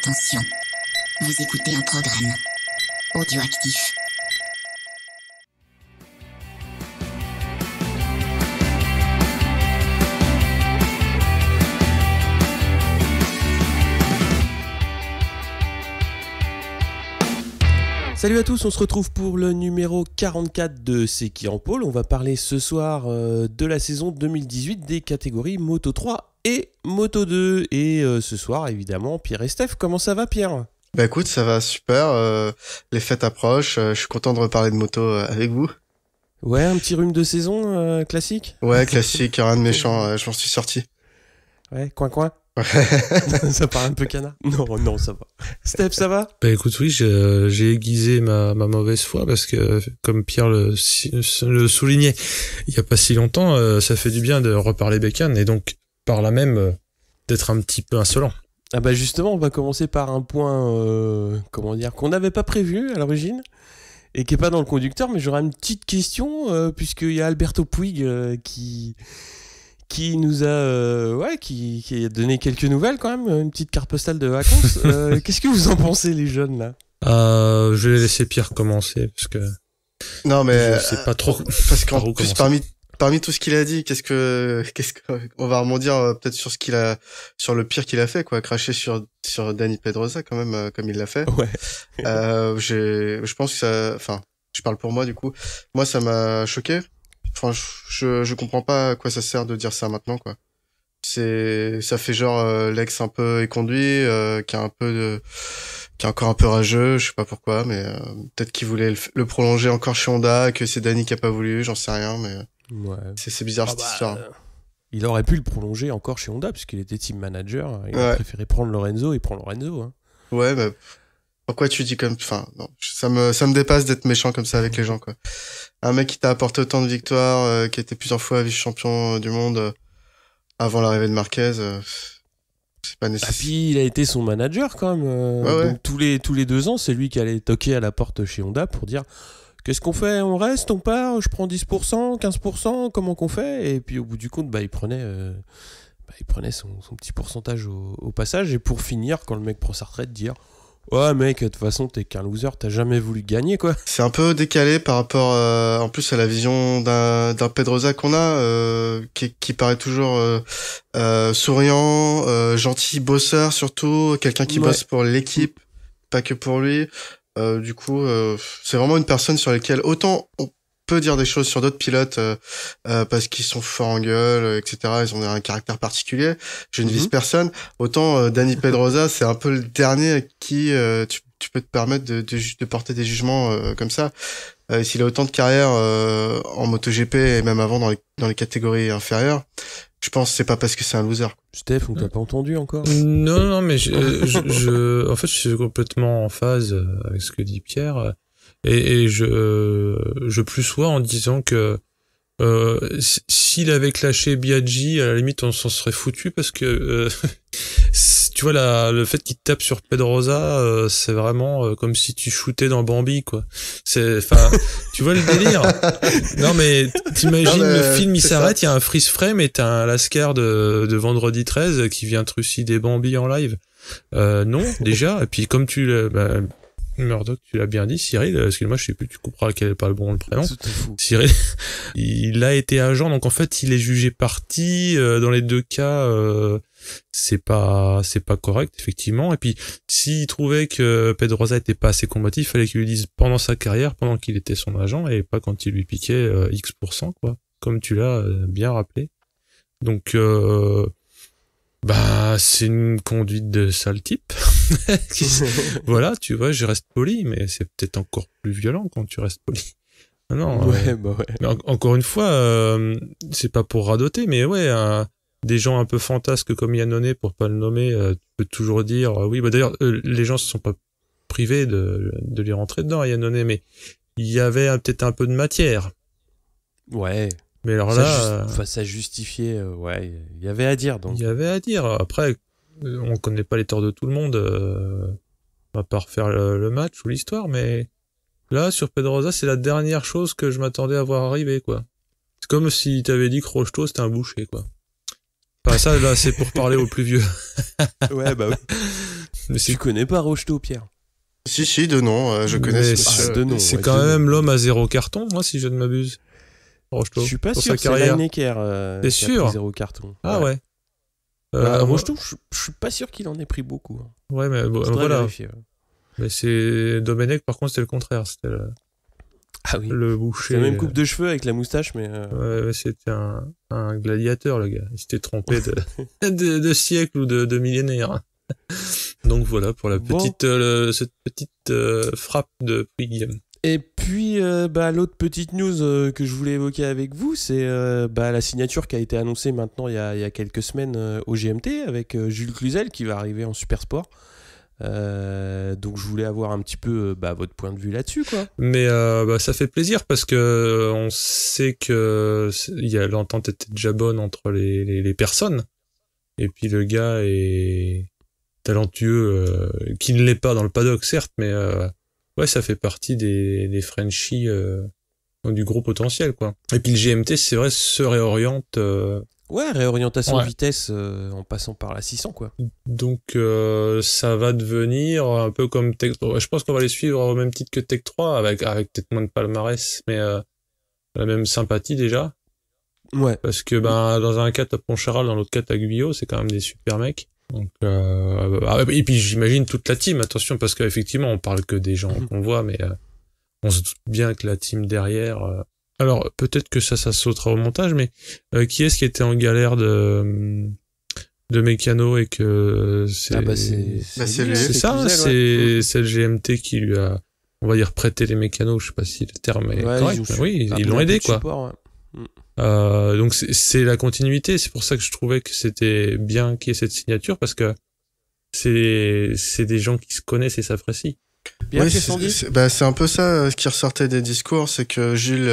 Attention, vous écoutez un programme audioactif. Salut à tous, on se retrouve pour le numéro 44 de C'est qui en pôle. On va parler ce soir de la saison 2018 des catégories Moto 3 et Moto 2. Et ce soir, évidemment, Pierre et Steph. Comment ça va, Pierre ? Bah écoute, ça va super. Les fêtes approchent. Je suis content de reparler de moto avec vous. Ouais, un petit rhume de saison classique ? Ouais, classique, rien de méchant. Je m'en suis sorti. Ouais, coin. Ça paraît un peu canard. Non, ça va. Steph, ça va ? Bah écoute, oui, j'ai aiguisé ma mauvaise foi parce que, comme Pierre le soulignait il y a pas si longtemps, ça fait du bien de reparler bécane et donc par là même d'être un petit peu insolent. Ah bah justement, on va commencer par un point, qu'on n'avait pas prévu à l'origine et qui est pas dans le conducteur, mais j'aurais une petite question puisqu'il y a Alberto Puig qui nous a qui a donné quelques nouvelles quand même, une petite carte postale de vacances. Qu'est-ce que vous en pensez, les jeunes, là ? Je vais laisser Pierre commencer parce que non mais je sais pas trop. Parce qu'en plus parmi tout ce qu'il a dit, qu'est-ce que on va rebondir peut-être sur le pire qu'il a fait, quoi, cracher sur Dani Pedrosa quand même, comme il l'a fait. Ouais. Je pense que ça, enfin, je parle pour moi du coup. Moi, ça m'a choqué. Enfin, je comprends pas à quoi ça sert de dire ça maintenant, quoi. Ça fait genre l'ex un peu éconduit, qui est encore un peu rageux, je sais pas pourquoi, mais peut-être qu'il voulait le prolonger encore chez Honda, que c'est Dani qui a pas voulu, j'en sais rien, mais ouais. C'est bizarre cette histoire. Il aurait pu le prolonger encore chez Honda puisqu'il était team manager. Il a préféré prendre Lorenzo et prend Lorenzo. Hein. Ouais, mais pourquoi tu dis comme, enfin, non, ça me dépasse d'être méchant comme ça avec les gens, quoi. Un mec qui t'a apporté autant de victoires, qui était plusieurs fois vice-champion du monde avant l'arrivée de Marquez, c'est pas nécessaire. Et puis il a été son manager quand même. Ouais. Donc tous les 2 ans, c'est lui qui allait toquer à la porte chez Honda pour dire qu'est-ce qu'on fait, on reste, on part, je prends 10%, 15%, comment qu'on fait ? Et puis au bout du compte, il prenait son petit pourcentage au passage. Et pour finir, quand le mec prend sa retraite, dire ouais mec, de toute façon t'es qu'un loser, t'as jamais voulu gagner, quoi. C'est un peu décalé par rapport en plus à la vision d'un Pedrosa qu'on a, qui paraît toujours souriant, gentil, bosseur surtout, quelqu'un qui bosse pour l'équipe, pas que pour lui. Du coup, c'est vraiment une personne sur laquelle autant on peut dire des choses sur d'autres pilotes parce qu'ils sont forts en gueule, etc. Ils ont un caractère particulier. Je ne vise personne. Autant Dani Pedrosa, c'est un peu le dernier à qui tu peux te permettre de porter des jugements comme ça. S'il a autant de carrière en MotoGP et même avant dans les catégories inférieures, je pense que c'est pas parce que c'est un loser. Steph, on t'a pas entendu encore ? Non, mais en fait, je suis complètement en phase avec ce que dit Pierre. Et je plus sois en disant que s'il avait clashé Biaggi, à la limite on s'en serait foutu parce que tu vois le fait qu'il tape sur Pedrosa, c'est vraiment comme si tu shootais dans Bambi, quoi. Tu vois le délire. Non mais t'imagines le film, il s'arrête, il y a un freeze frame et t'as un Lascar de vendredi 13 qui vient trucider Bambi en live. Non, déjà. Et puis comme Murdoch, tu l'as bien dit, Cyril, excuse-moi, je sais plus, tu couperas quel est pas le bon prénom. Cyril, il a été agent, donc en fait, il est jugé parti, dans les 2 cas, c'est pas correct, effectivement. Et puis, s'il trouvait que Pedrosa était pas assez combatif, il fallait qu'il lui dise pendant sa carrière, pendant qu'il était son agent, et pas quand il lui piquait, X%, quoi. Comme tu l'as bien rappelé. Donc, c'est une conduite de sale type. Voilà, tu vois, je reste poli, mais c'est peut-être encore plus violent quand tu restes poli. Non, ouais. Mais encore une fois, c'est pas pour radoter, mais ouais, des gens un peu fantasques comme Iannone, pour pas le nommer, tu peux toujours dire, oui, d'ailleurs, les gens se sont pas privés de lui rentrer dedans, Iannone, mais il y avait peut-être un peu de matière. Ouais. Mais alors ça justifiait, il y avait à dire, donc. Il y avait à dire. Après, on connaît pas les torts de tout le monde, on va pas refaire le match ou l'histoire, mais là, sur Pedrosa, c'est la dernière chose que je m'attendais à voir arriver, quoi. C'est comme si t'avais dit que Rocheteau, c'était un boucher, quoi. Enfin, ça, là, c'est pour parler aux plus vieux. Ouais, bah oui. Mais Tu connais pas Rocheteau, Pierre? Si, de nom, je connais Mais ce Ah, monsieur. de nom, c'est ouais, quand de même nom. l'homme à 0 carton, moi, si je ne m'abuse. Rocheteau. Je suis pas pour sûr, sa c'est carrière. Lineker T'es qui a sûr pris 0 carton. Ah ouais. Bah, moi- Rocheteau, je suis pas sûr qu'il en ait pris beaucoup. Hein. Ouais, mais Faudrait voilà. vérifier, ouais. Mais c'est Domenech, par contre, c'était le contraire. C'était Ah oui. le C'est boucher. la même coupe de cheveux avec la moustache, mais... Ouais, c'était un gladiateur, le gars. Il s'était trompé de siècle ou de millénaire. Donc voilà pour la Bon. petite, cette petite frappe de Guillaume. Et puis, l'autre petite news que je voulais évoquer avec vous, c'est la signature qui a été annoncée maintenant il y a quelques semaines au GMT avec Jules Cluzel qui va arriver en Super Sport. Donc je voulais avoir un petit peu votre point de vue là-dessus, quoi. Mais ça fait plaisir parce que on sait que l'entente était déjà bonne entre les personnes. Et puis le gars est talentueux, qui ne l'est pas dans le paddock certes, mais ouais, ça fait partie des Frenchies du gros potentiel, quoi. Et puis le GMT, c'est vrai, se réoriente. Ouais, réorientation Ouais. vitesse en passant par la 600, quoi. Donc ça va devenir un peu comme Tech 3. Je pense qu'on va les suivre au même titre que Tech 3, avec peut-être moins de palmarès, mais la même sympathie déjà. Ouais. Parce que dans un cas t'as Poncharal, dans l'autre cas t'as Guyot, c'est quand même des super mecs. Donc et puis j'imagine toute la team, attention, parce qu'effectivement on parle que des gens qu'on voit, mais on se doute bien que la team derrière. Alors peut-être que ça sautera au montage, mais qui est-ce qui était en galère de mécano et que c'est c'est lui. c'est ça, c'est le GMT qui lui a, on va dire, prêté les mécanos, je sais pas si le terme est correct, mais oui, ils l'ont aidé, quoi. Support, ouais. Donc c'est la continuité, c'est pour ça que je trouvais que c'était bien qu'il y ait cette signature, parce que c'est des gens qui se connaissent et s'apprécient. Bien, Oui, qu'est-ce qu'on dit c'est un peu ça ce qui ressortait des discours, c'est que Jules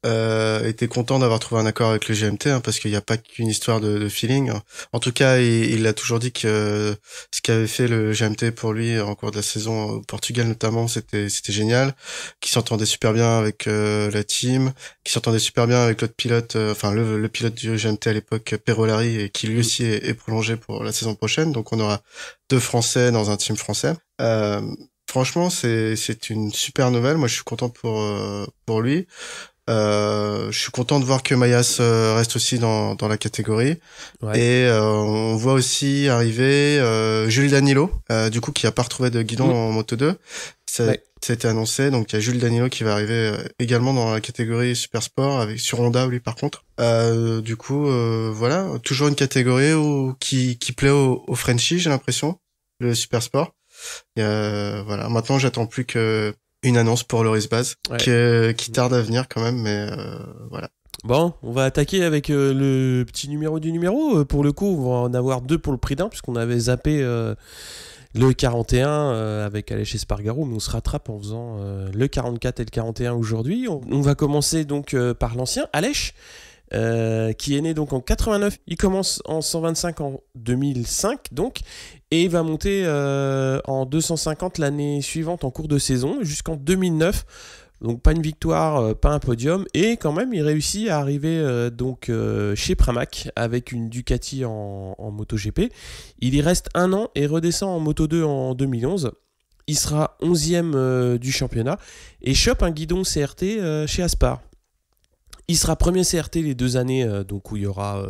était content d'avoir trouvé un accord avec le GMT, hein, parce qu'il n'y a pas qu'une histoire de feeling. En tout cas, il a toujours dit que ce qu'avait fait le GMT pour lui en cours de la saison au Portugal notamment, c'était génial, qu'il s'entendait super bien avec la team, qu'il s'entendait super bien avec l'autre pilote, le pilote du GMT à l'époque, Perolari, et qui lui aussi est prolongé pour la saison prochaine. Donc on aura 2 Français dans un team français. Franchement, c'est une super nouvelle. Moi, je suis content pour lui. Je suis content de voir que Mayas reste aussi dans la catégorie. Ouais. Et on voit aussi arriver Jules Danilo, du coup qui a pas retrouvé de guidon en Moto 2. Ça a été annoncé, donc il y a Jules Danilo qui va arriver également dans la catégorie Super Sport sur Honda, lui par contre. Du coup, voilà, toujours une catégorie qui plaît aux Frenchies, j'ai l'impression, le Super Sport. Voilà, maintenant j'attends plus que une annonce pour Loris Baz, qui tarde à venir quand même, mais voilà. Bon, on va attaquer avec le petit numéro du numéro. Pour le coup, on va en avoir 2 pour le prix d'un, puisqu'on avait zappé le 41 avec Aleix Espargaro, mais on se rattrape en faisant le 44 et le 41 aujourd'hui. On va commencer donc par l'ancien, Aleix, qui est né donc en 89. Il commence en 125 en 2005, donc, et il va monter en 250 l'année suivante en cours de saison, jusqu'en 2009. Donc pas une victoire, pas un podium, et quand même il réussit à arriver chez Pramac avec une Ducati en MotoGP. Il y reste 1 an et redescend en Moto 2 en 2011. Il sera 11e du championnat et chope un guidon CRT chez Aspar. Il sera premier CRT les 2 années donc où il y aura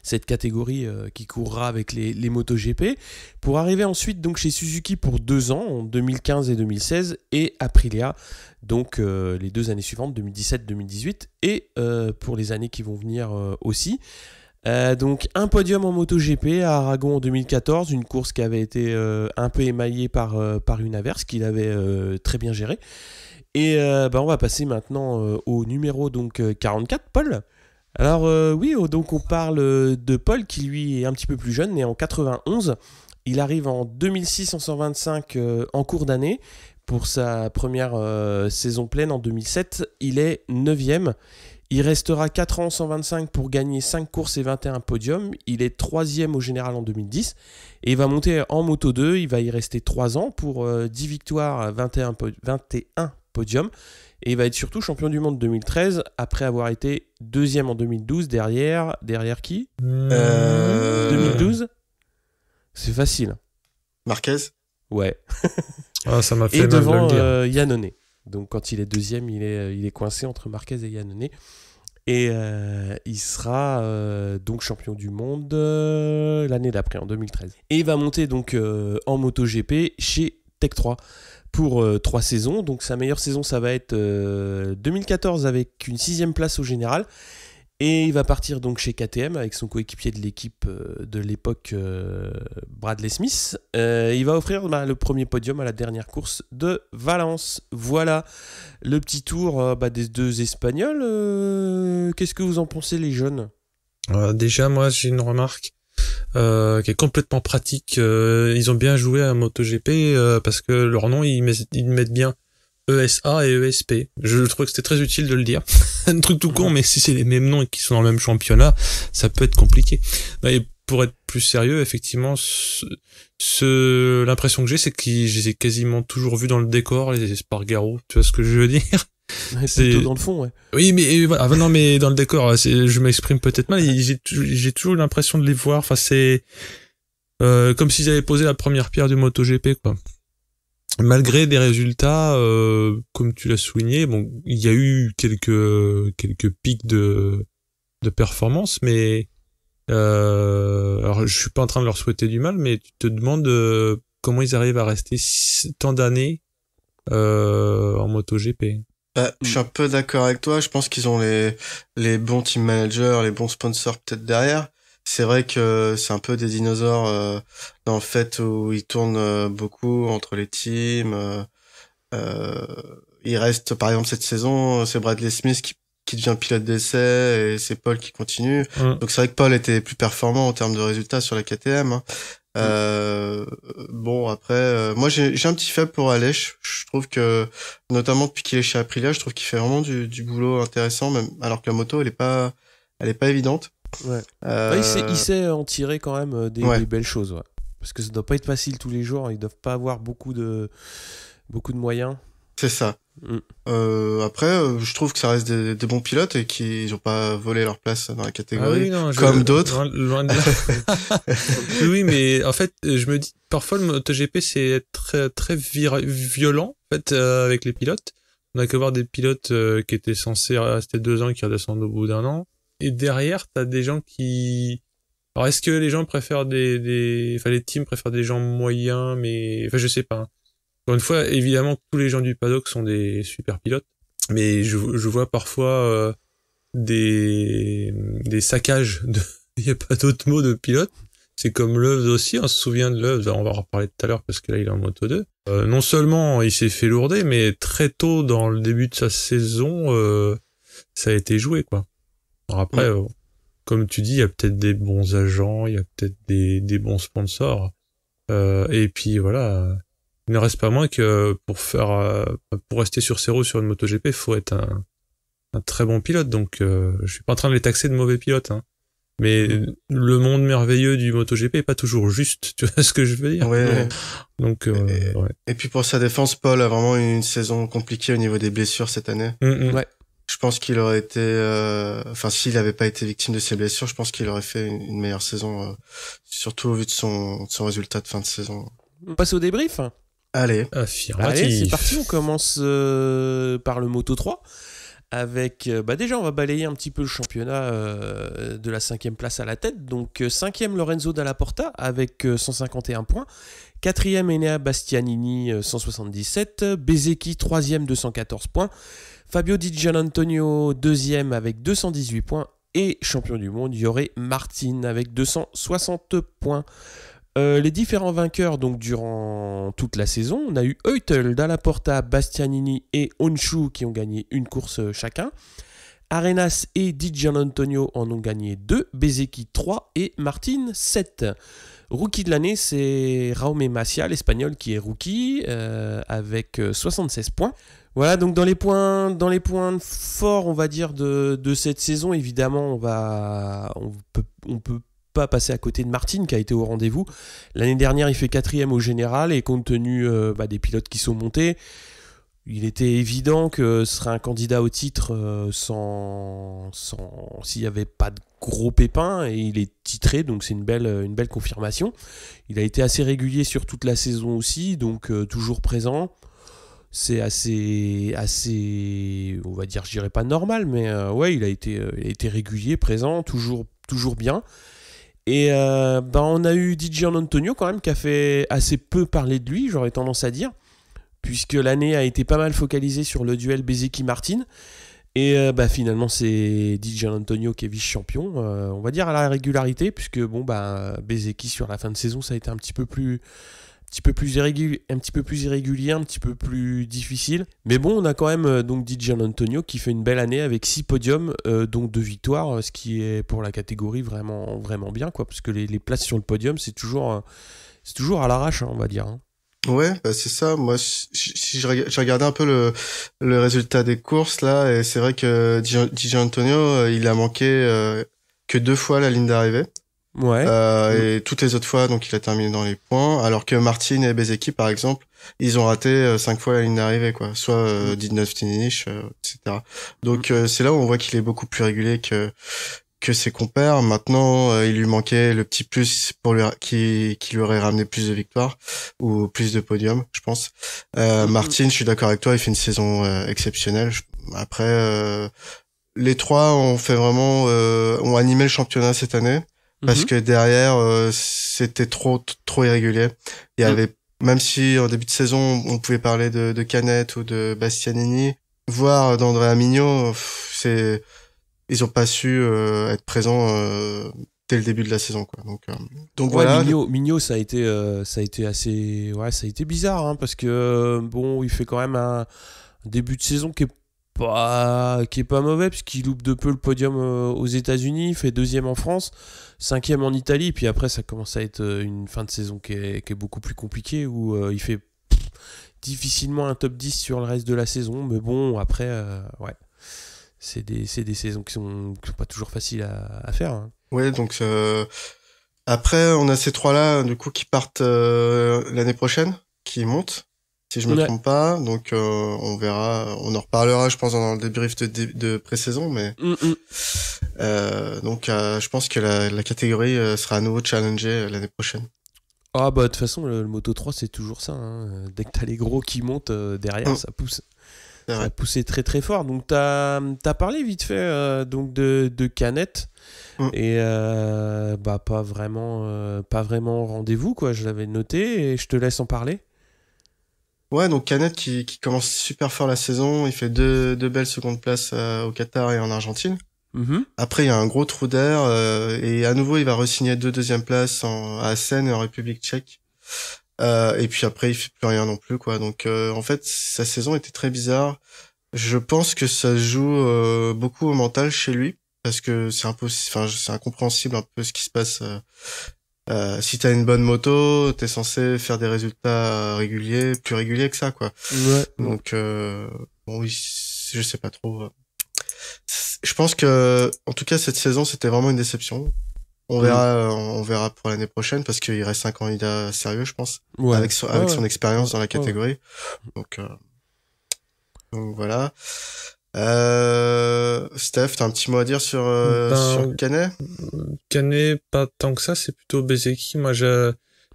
cette catégorie qui courra avec les MotoGP, pour arriver ensuite donc chez Suzuki pour 2 ans, en 2015 et 2016, et Aprilia donc les 2 années suivantes, 2017-2018, et pour les années qui vont venir aussi. Donc un podium en MotoGP à Aragon en 2014, une course qui avait été un peu émaillée par une averse qu'il avait très bien gérée. Et on va passer maintenant au numéro donc 44, Paul. Alors donc on parle de Paul qui lui est un petit peu plus jeune, né en 91. Il arrive en 2006 en 125 en cours d'année. Pour sa première saison pleine en 2007, il est 9e. Il restera 4 ans en 125 pour gagner 5 courses et 21 podiums. Il est 3e au général en 2010. Et il va monter en Moto 2. Il va y rester 3 ans pour 10 victoires, 21 podiums. Et il va être surtout champion du monde 2013, après avoir été 2e en 2012, derrière qui 2012 ? C'est facile. Marquez. Ouais. Ah, ça m'a fait Et mal de devant le dire. Yannone. Donc quand il est deuxième, il est coincé entre Marquez et Yannone. Et il sera donc champion du monde l'année d'après, en 2013. Et il va monter donc en MotoGP chez Tech 3 pour 3 saisons. Donc sa meilleure saison, ça va être 2014 avec une 6e place au général. Et il va partir donc chez KTM avec son coéquipier de l'équipe de l'époque, Bradley Smith. Il va offrir le premier podium à la dernière course de Valence. Voilà le petit tour des 2 Espagnols. Qu'est-ce que vous en pensez, les jeunes ? Déjà, moi, j'ai une remarque qui est complètement pratique. Ils ont bien joué à MotoGP parce que leur nom, ils mettent bien ESA et ESP. Je trouvais que c'était très utile de le dire. Un truc tout con, mais si c'est les mêmes noms et qu'ils sont dans le même championnat, ça peut être compliqué. Et pour être plus sérieux, effectivement, l'impression que j'ai, c'est que je les ai quasiment toujours vus dans le décor, les Espargaro. Tu vois ce que je veux dire? C'est plutôt dans le fond, ouais. Oui, mais voilà. Ah, non, mais dans le décor, je m'exprime peut-être mal. J'ai toujours l'impression de les voir. Enfin, c'est comme s'ils avaient posé la première pierre du MotoGP, quoi. Malgré des résultats, comme tu l'as souligné, bon, il y a eu quelques pics de performance, mais alors je suis pas en train de leur souhaiter du mal, mais tu te demandes comment ils arrivent à rester tant d'années en MotoGP. Je suis un peu d'accord avec toi. Je pense qu'ils ont les bons team managers, les bons sponsors peut-être derrière. C'est vrai que c'est un peu des dinosaures dans le fait où ils tournent beaucoup entre les teams. Il reste, par exemple, cette saison, c'est Bradley Smith qui devient pilote d'essai et c'est Paul qui continue. Donc c'est vrai que Paul était plus performant en termes de résultats sur la KTM. Bon, après, moi j'ai un petit faible pour Aleix. Je trouve que, notamment depuis qu'il est chez Aprilia, je trouve qu'il fait vraiment du boulot intéressant, même alors que la moto elle est pas évidente. Ouais. Il sait en tirer quand même des belles choses, ouais. Parce que ça doit pas être facile tous les jours, ils doivent pas avoir beaucoup de moyens. C'est ça. Après, je trouve que ça reste des bons pilotes et qu'ils ont pas volé leur place dans la catégorie, comme d'autres. Loin de là. Oui, mais en fait, je me dis, parfois le MotoGP c'est très très violent en fait avec les pilotes. On a qu'à voir des pilotes qui étaient censés rester 2 ans et qui redescendent au bout d'1 an. Et derrière, t'as des gens qui... Alors, est-ce que les gens préfèrent enfin, les teams préfèrent des gens moyens, mais... Enfin, je sais pas. Encore une fois, évidemment, tous les gens du paddock sont des super pilotes, mais je vois parfois des saccages de... Il y a pas d'autre mot de pilote. C'est comme Loves aussi, on se souvient de Loves, on va en reparler tout à l'heure parce que là, il est en Moto 2. Non seulement il s'est fait lourder, mais très tôt dans le début de sa saison, ça a été joué, quoi. Alors après, comme tu dis, il y a peut-être des bons agents, il y a peut-être des bons sponsors. Et puis voilà, il ne reste pas moins que pour rester sur ses roues sur une MotoGP, il faut être un très bon pilote. Donc je suis pas en train de les taxer de mauvais pilotes, hein. Mais le monde merveilleux du MotoGP est pas toujours juste, tu vois ce que je veux dire? Ouais. Donc et puis pour sa défense, Paul a vraiment eu une saison compliquée au niveau des blessures cette année. Ouais. Je pense qu'il aurait été, s'il n'avait pas été victime de ses blessures, je pense qu'il aurait fait une meilleure saison, surtout au vu de son résultat de fin de saison. On passe au débrief. Allez. Affirmatif. Allez, c'est parti, on commence par le Moto 3. Avec, déjà, on va balayer un petit peu le championnat de la 5e place à la tête. Donc, 5e, Lorenzo Dalla Porta avec 151 points. 4e, Enea Bastianini, 177. Bezzecchi, 3e, 214 points. Fabio Di Gianantonio, 2e avec 218 points. Et champion du monde, Jorge Martin avec 260 points. Les différents vainqueurs donc durant toute la saison, on a eu Eutel, Dalla Porta, Bastianini et Honshu qui ont gagné une course chacun. Arenas et Di Gianantonio en ont gagné 2, Bezzecchi 3 et Martin 7. Rookie de l'année, c'est Jaume Macia, l'Espagnol, qui est rookie avec 76 points. Voilà, donc dans les points forts, on va dire, de cette saison, évidemment, on peut pas passer à côté de Martin qui a été au rendez-vous. L'année dernière, il fait 4e au général et compte tenu des pilotes qui sont montés, il était évident que ce serait un candidat au titre s'il n'y avait pas de gros pépin et il est titré, donc c'est une belle confirmation. Il a été assez régulier sur toute la saison aussi, donc toujours présent. C'est assez, on va dire, je dirais pas normal, mais ouais, il a été régulier, présent, toujours bien. Et on a eu Di Giannantonio quand même qui a fait assez peu parler de lui, j'aurais tendance à dire, puisque l'année a été pas mal focalisée sur le duel Bezzecchi-Martin. Et finalement c'est Di Giannantonio qui est vice-champion, on va dire à la régularité, puisque Bezzecchi sur la fin de saison ça a été un petit peu plus irrégulier, un petit peu plus difficile. Mais bon, on a quand même donc Di Giannantonio qui fait une belle année avec 6 podiums, donc 2 victoires, ce qui est pour la catégorie vraiment, vraiment bien, quoi, parce que les places sur le podium, c'est toujours à l'arrache, hein, on va dire. Hein. Ouais, c'est ça. Moi, si j'ai regardé un peu le résultat des courses là, et c'est vrai que Di Giannantonio, il a manqué que 2 fois la ligne d'arrivée. Ouais. Et toutes les autres fois, donc il a terminé dans les points, alors que Martin et Bezzecchi, par exemple, ils ont raté 5 fois la ligne d'arrivée, quoi. Soit 19 finish, etc. Donc c'est là où on voit qu'il est beaucoup plus régulier que ses compères. Maintenant, il lui manquait le petit plus qui lui aurait ramené plus de victoires ou plus de podiums, je pense. Martin, je suis d'accord avec toi, il fait une saison exceptionnelle. Après, les trois ont ont animé le championnat cette année. Parce que derrière, c'était trop irrégulier. Il y avait, même si en début de saison, on pouvait parler de Canet ou de Bastianini, voire d'Andrea Mignot, ils ont pas su être présents dès le début de la saison, quoi. Donc ouais, voilà. Mignot, ça a été assez, ouais, ça a été bizarre, hein, parce que il fait quand même un début de saison qui est pas mauvais, puisqu'il loupe de peu le podium aux États-Unis, il fait 2e en France, 5e en Italie, puis après ça commence à être une fin de saison qui est beaucoup plus compliquée, où il fait difficilement un top 10 sur le reste de la saison, mais bon, après, ouais, c'est des saisons qui sont pas toujours faciles à faire. Hein. Ouais, donc après, on a ces trois-là, du coup, qui partent l'année prochaine, qui montent. Si je me trompe pas, donc on verra, on en reparlera, je pense, dans le débrief de pré-saison, mais donc je pense que la catégorie sera à nouveau challengée l'année prochaine. Ah de toute façon le Moto 3 c'est toujours ça, hein. Dès que t'as les gros qui montent derrière, ça pousse. Ça a poussé très très fort. Donc t'as parlé vite fait donc de Canet et pas vraiment rendez-vous, quoi. Je l'avais noté et je te laisse en parler. Ouais, donc Canet qui commence super fort la saison, il fait deux belles secondes places au Qatar et en Argentine. Après, il y a un gros trou d'air et à nouveau, il va re-signer 2 deuxièmes places à Assen et en République tchèque. Et puis après, il fait plus rien non plus, quoi. Donc en fait, sa saison était très bizarre. Je pense que ça joue beaucoup au mental chez lui parce que c'est incompréhensible un peu ce qui se passe. Si t'as une bonne moto, t'es censé faire des résultats réguliers, plus réguliers que ça, quoi. Ouais. Donc oui, je sais pas trop. Je pense que, en tout cas, cette saison, c'était vraiment une déception. On verra pour l'année prochaine parce qu'il reste un candidat sérieux, je pense, avec son expérience dans la catégorie. Donc voilà. Steph, t'as un petit mot à dire sur Canet? Canet, pas tant que ça, c'est plutôt Bezzecchi. Moi,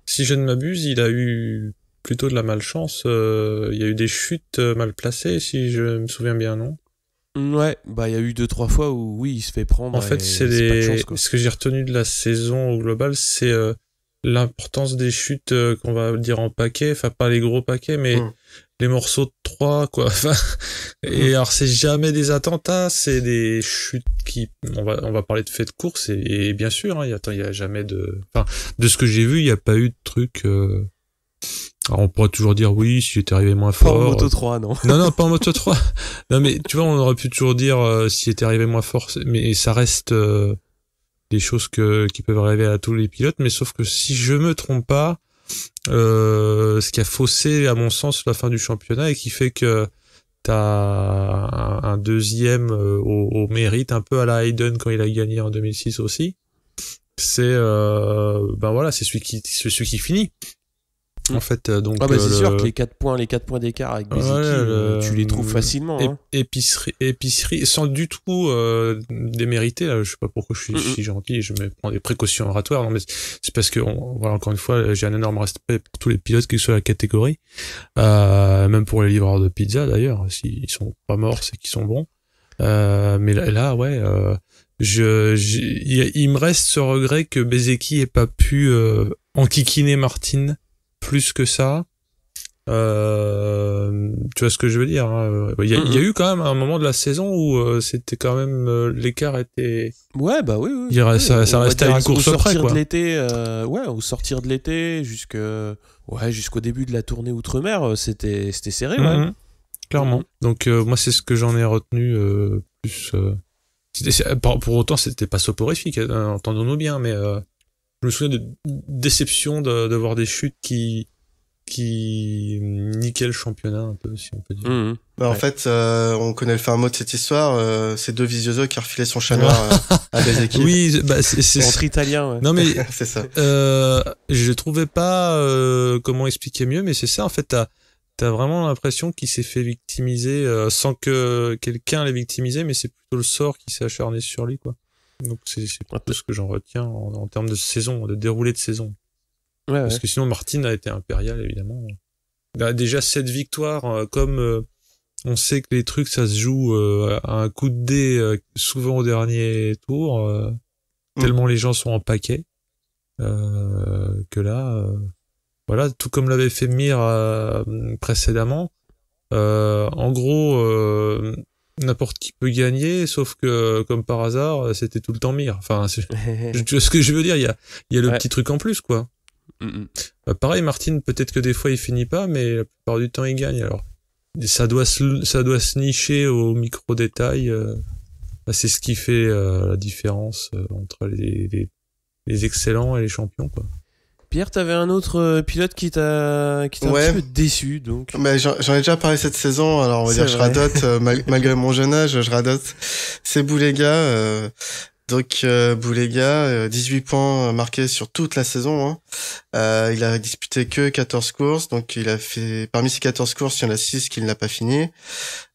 si je ne m'abuse, il a eu plutôt de la malchance. Il y a eu des chutes mal placées, si je me souviens bien, non? Ouais, il y a eu 2-3 fois où oui, il se fait prendre. En fait, ce que j'ai retenu de la saison au global, c'est l'importance des chutes qu'on va dire en paquet, enfin pas les gros paquets, mais les morceaux de 3, quoi. Enfin, et alors c'est jamais des attentats, c'est des chutes qui, on va parler de faits de course et bien sûr, hein, il y a jamais de ce que j'ai vu, il y a pas eu de truc. Alors on pourrait toujours dire oui, si j'étais arrivé moins fort. Pas en Moto 3, non. Non, pas en Moto 3. Non, mais tu vois, on aurait pu toujours dire si j'étais arrivé moins fort, mais ça reste des choses qui peuvent arriver à tous les pilotes, mais sauf que si je me trompe pas, ce qui a faussé à mon sens la fin du championnat et qui fait que t'as un deuxième au mérite, un peu à la Hayden quand il a gagné en 2006 aussi, c'est c'est celui qui finit. En fait, donc c'est sûr que les 4 points d'écart avec Bezzecchi, tu les trouves facilement. Épicerie, sans du tout démériter. Là, je sais pas pourquoi je suis si gentil, je me prends des précautions oratoires. Non, mais c'est parce que voilà, encore une fois, j'ai un énorme respect pour tous les pilotes qui sont à la catégorie, même pour les livreurs de pizza d'ailleurs. S'ils sont pas morts, c'est qu'ils sont bons. Mais là, ouais. Il me reste ce regret que Bezzecchi ait pas pu enquiquiner Martin plus que ça. Tu vois ce que je veux dire, hein. Il y a eu quand même un moment de la saison où c'était quand même l'écart était. Ouais, bah oui. Ça restait à une course près, quoi. De l'été, au sortir de l'été jusqu'au début de la tournée outre-mer, c'était serré, ouais. Clairement. Donc moi c'est ce que j'en ai retenu plus. Pour autant c'était pas soporifique, entendons-nous bien, mais je me souviens de déception de voir des chutes qui niquaient le championnat un peu, si on peut dire. En fait, on connaît le fin mot de cette histoire, c'est Dovizioso qui a refilé son chat noir à Bezzecchi. Oui, c'est entre italien. Ouais. Non mais c'est ça. Je trouvais pas comment expliquer mieux, mais c'est ça en fait. T'as vraiment l'impression qu'il s'est fait victimiser sans que quelqu'un l'ait victimisé, mais c'est plutôt le sort qui s'est acharné sur lui, quoi. Donc c'est plutôt ce que j'en retiens en termes de saison, de déroulé de saison. Parce que sinon Martin a été impérial, évidemment. Déjà 7 victoires, comme on sait que les trucs ça se joue à un coup de dé, souvent au dernier tour, tellement les gens sont en paquet, que là... Voilà, tout comme l'avait fait Mir précédemment. En gros, n'importe qui peut gagner, sauf que, comme par hasard, c'était tout le temps Mir. Enfin, tu vois ce que je veux dire, il y a le petit truc en plus, quoi. Pareil, Martin, peut-être que des fois il finit pas, mais la plupart du temps il gagne. Alors, ça doit se nicher au micro détail. C'est ce qui fait la différence entre les excellents et les champions, quoi. Pierre, t'avais un autre pilote qui t'a un petit peu déçu, donc. Mais j'en ai déjà parlé cette saison, alors on va dire je radote, malgré mon jeune âge, je radote. C'est Boulega, Boulega, 18 points marqués sur toute la saison, hein. Il a disputé que 14 courses, donc il a fait, parmi ces 14 courses, il y en a 6 qu'il n'a pas fini,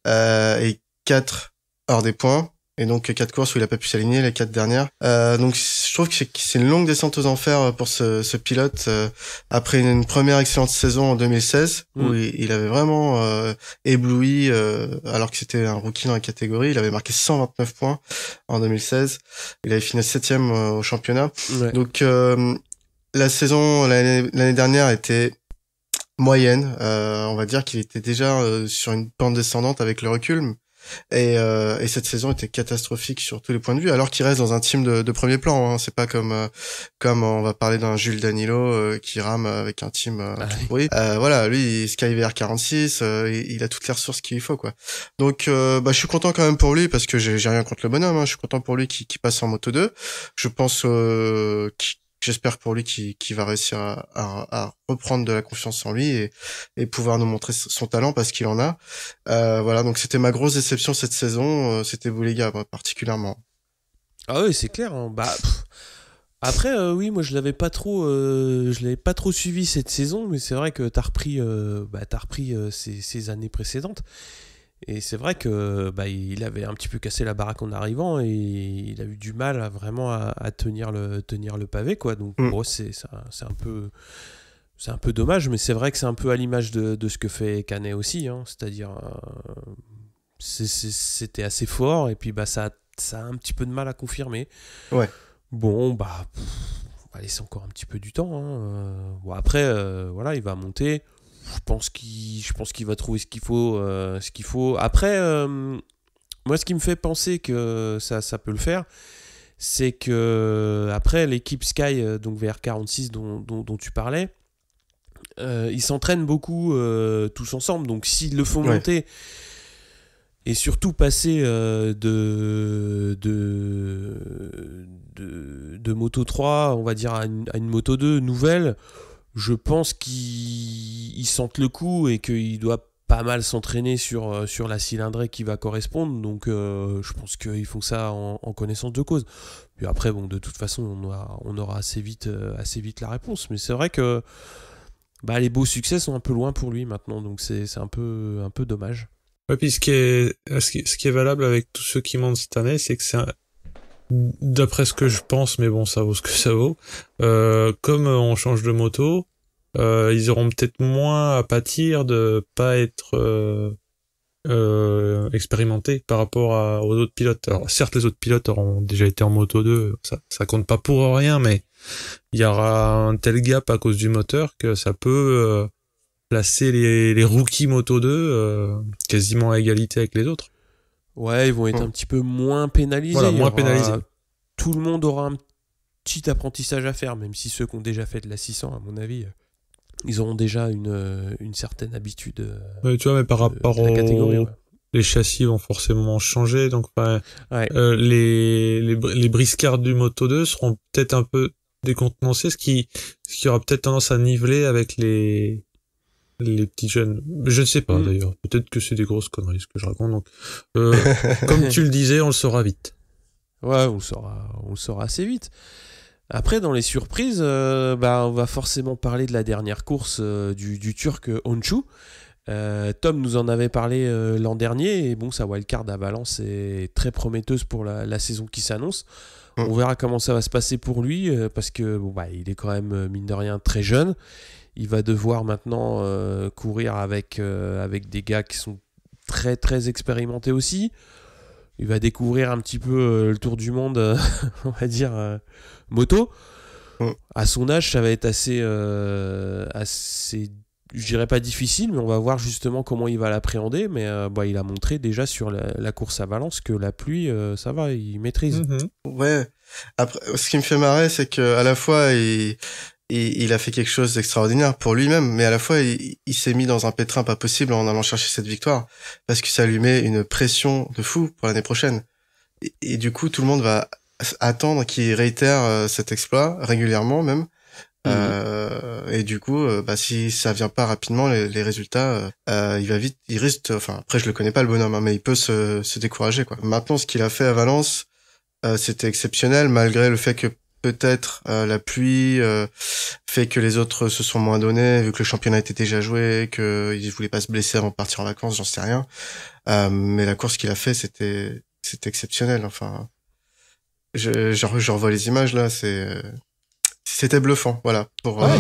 et 4 hors des points. Et donc 4 courses où il a pas pu s'aligner, les 4 dernières. Donc je trouve que c'est une longue descente aux enfers pour ce pilote après une première excellente saison en 2016 où il avait vraiment ébloui alors que c'était un rookie dans la catégorie. Il avait marqué 129 points en 2016. Il avait fini 7e au championnat. Ouais. Donc la saison l'année dernière était moyenne. On va dire qu'il était déjà sur une pente descendante avec le recul. Et cette saison était catastrophique sur tous les points de vue, alors qu'il reste dans un team de premier plan, hein. C'est pas comme on va parler d'un Jules Danilo qui rame avec un team pourri. Voilà, lui SkyVR 46, il a toutes les ressources qu'il faut, quoi. Donc je suis content quand même pour lui parce que j'ai rien contre le bonhomme, hein. Je suis content pour lui qui passe en Moto 2. Je pense j'espère pour lui qu'il va réussir à reprendre de la confiance en lui et pouvoir nous montrer son talent parce qu'il en a. Voilà, donc c'était ma grosse déception cette saison, c'était Boulega particulièrement. Ah oui, c'est clair, hein. Après oui, moi je l'avais pas trop suivi cette saison, mais c'est vrai que t'as repris ces années précédentes. Et c'est vrai que il avait un petit peu cassé la baraque en arrivant et il a eu du mal à tenir le pavé, quoi. Donc c'est un peu dommage, mais c'est vrai que c'est un peu à l'image de ce que fait Canet aussi, hein. C'est-à-dire c'était assez fort et puis ça a un petit peu de mal à confirmer. Ouais. Bon on va laisser encore un petit peu du temps, hein. Bon après voilà, il va monter. Je pense qu'il va trouver ce qu'il faut. Après, moi, ce qui me fait penser que ça peut le faire, c'est que après l'équipe Sky, donc VR46 dont tu parlais, ils s'entraînent beaucoup tous ensemble. Donc s'ils le font monter et surtout passer de Moto 3, on va dire à une Moto 2 nouvelle. Je pense qu'ils sentent le coup et qu'il doit pas mal s'entraîner sur la cylindrée qui va correspondre. Donc je pense qu'ils font ça en connaissance de cause. Puis après, bon, de toute façon, on aura assez vite la réponse. Mais c'est vrai que les beaux succès sont un peu loin pour lui maintenant, donc c'est un peu dommage. Ouais, puis ce qui est valable avec tous ceux qui montent cette année, c'est que d'après ce que je pense, mais bon, ça vaut ce que ça vaut, comme on change de moto, ils auront peut-être moins à pâtir de pas être expérimentés par rapport aux autres pilotes. Alors certes, les autres pilotes auront déjà été en Moto 2, ça compte pas pour rien, mais il y aura un tel gap à cause du moteur que ça peut placer les rookies Moto 2 quasiment à égalité avec les autres. Ouais, ils vont être un petit peu moins pénalisés. Voilà, moins pénalisés. Tout le monde aura un petit apprentissage à faire, même si ceux qui ont déjà fait de la 600, à mon avis, ils auront déjà une certaine habitude. Ouais, tu vois, mais par rapport la catégorie, ouais. Les châssis vont forcément changer, donc ouais. Les briscards du Moto 2 seront peut-être un peu décontenancés, ce qui aura peut-être tendance à niveler avec les petits jeunes. Je ne sais pas d'ailleurs. Peut-être que c'est des grosses conneries ce que je raconte. Donc, comme tu le disais, on le saura vite. Ouais, on le saura assez vite. Après, dans les surprises, on va forcément parler de la dernière course du Turc Öncü. Tom nous en avait parlé l'an dernier, et bon, sa wildcard à Valence est très prometteuse pour la saison qui s'annonce. On verra comment ça va se passer pour lui, parce que il est quand même, mine de rien, très jeune. Il va devoir maintenant courir avec des gars qui sont très très expérimentés aussi. Il va découvrir un petit peu le tour du monde, on va dire, moto. À son âge, ça va être assez, je dirais pas difficile, mais on va voir justement comment il va l'appréhender. Mais il a montré déjà sur la course à Valence que la pluie, ça va, il maîtrise. Ouais. Après, ce qui me fait marrer, c'est que à la fois il a fait quelque chose d'extraordinaire pour lui-même, mais à la fois il s'est mis dans un pétrin pas possible en allant chercher cette victoire, parce que ça lui met une pression de fou pour l'année prochaine. Et du coup, tout le monde va attendre qu'il réitère cet exploit régulièrement même. Et du coup, si ça vient pas rapidement, les résultats, il risque, après je le connais pas le bonhomme, mais il peut se décourager, quoi. Maintenant, ce qu'il a fait à Valence, c'était exceptionnel, malgré le fait que peut-être la pluie fait que les autres se sont moins donnés, vu que le championnat était déjà joué, qu'ils voulaient pas se blesser avant de partir en vacances, j'en sais rien. Mais la course qu'il a fait, c'était exceptionnel. Enfin, je revois les images là, c'était bluffant, voilà.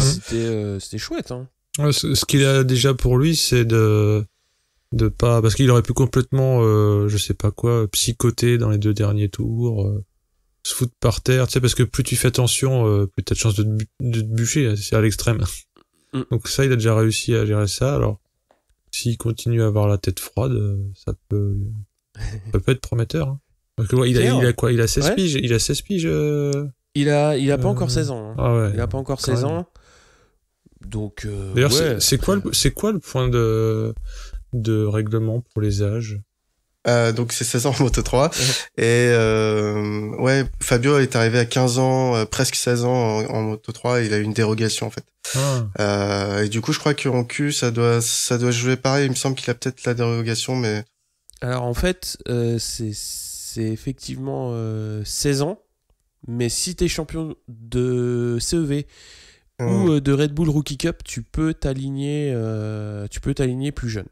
C'était chouette, hein. Ouais, ce qu'il a déjà pour lui, c'est de pas, parce qu'il aurait pu complètement, je sais pas quoi, psychoter dans les 2 derniers tours. Se foutre par terre, tu sais, parce que plus tu fais attention, plus t'as de chance de te bûcher, c'est à l'extrême. Donc ça, il a déjà réussi à gérer ça. Alors, s'il continue à avoir la tête froide, ça peut être prometteur. Hein. Parce que il a quoi? Il a 16 piges. Il a 16 piges. Il a pas encore 16 ans. Hein. Ah ouais. Il a pas encore 16 ans. Donc. D'ailleurs, c'est quoi le point de règlement pour les âges? Donc c'est 16 ans en Moto 3 et Fabio est arrivé à 15 ans, presque 16 ans en Moto 3, il a eu une dérogation en fait. Et du coup je crois qu'en Q ça doit jouer pareil, il me semble qu'il a peut-être la dérogation, mais alors en fait c'est effectivement 16 ans, mais si t'es champion de CEV ou de Red Bull Rookie Cup, tu peux t'aligner plus jeune.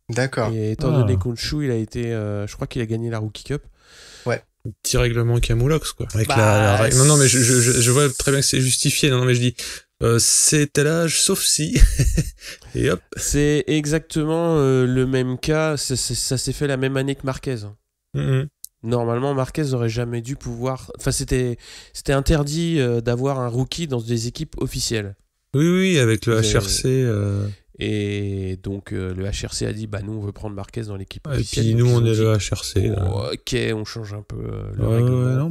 D'accord. Et étant donné qu'Öncü, il a été, je crois qu'il a gagné la Rookie Cup. Ouais. Petit règlement Camoulox, quoi. Avec la règle. Non, mais je vois très bien que c'est justifié. Non, mais je dis, c'est tel âge, sauf si. Et hop. C'est exactement le même cas. Ça s'est fait la même année que Marquez. Normalement, Marquez aurait jamais dû pouvoir. Enfin, c'était interdit d'avoir un rookie dans des équipes officielles. Oui, avec le HRC. Et donc le HRC a dit nous on veut prendre Marquez dans l'équipe officielle. Et puis nous on est le HRC. Ok, on change un peu le règlement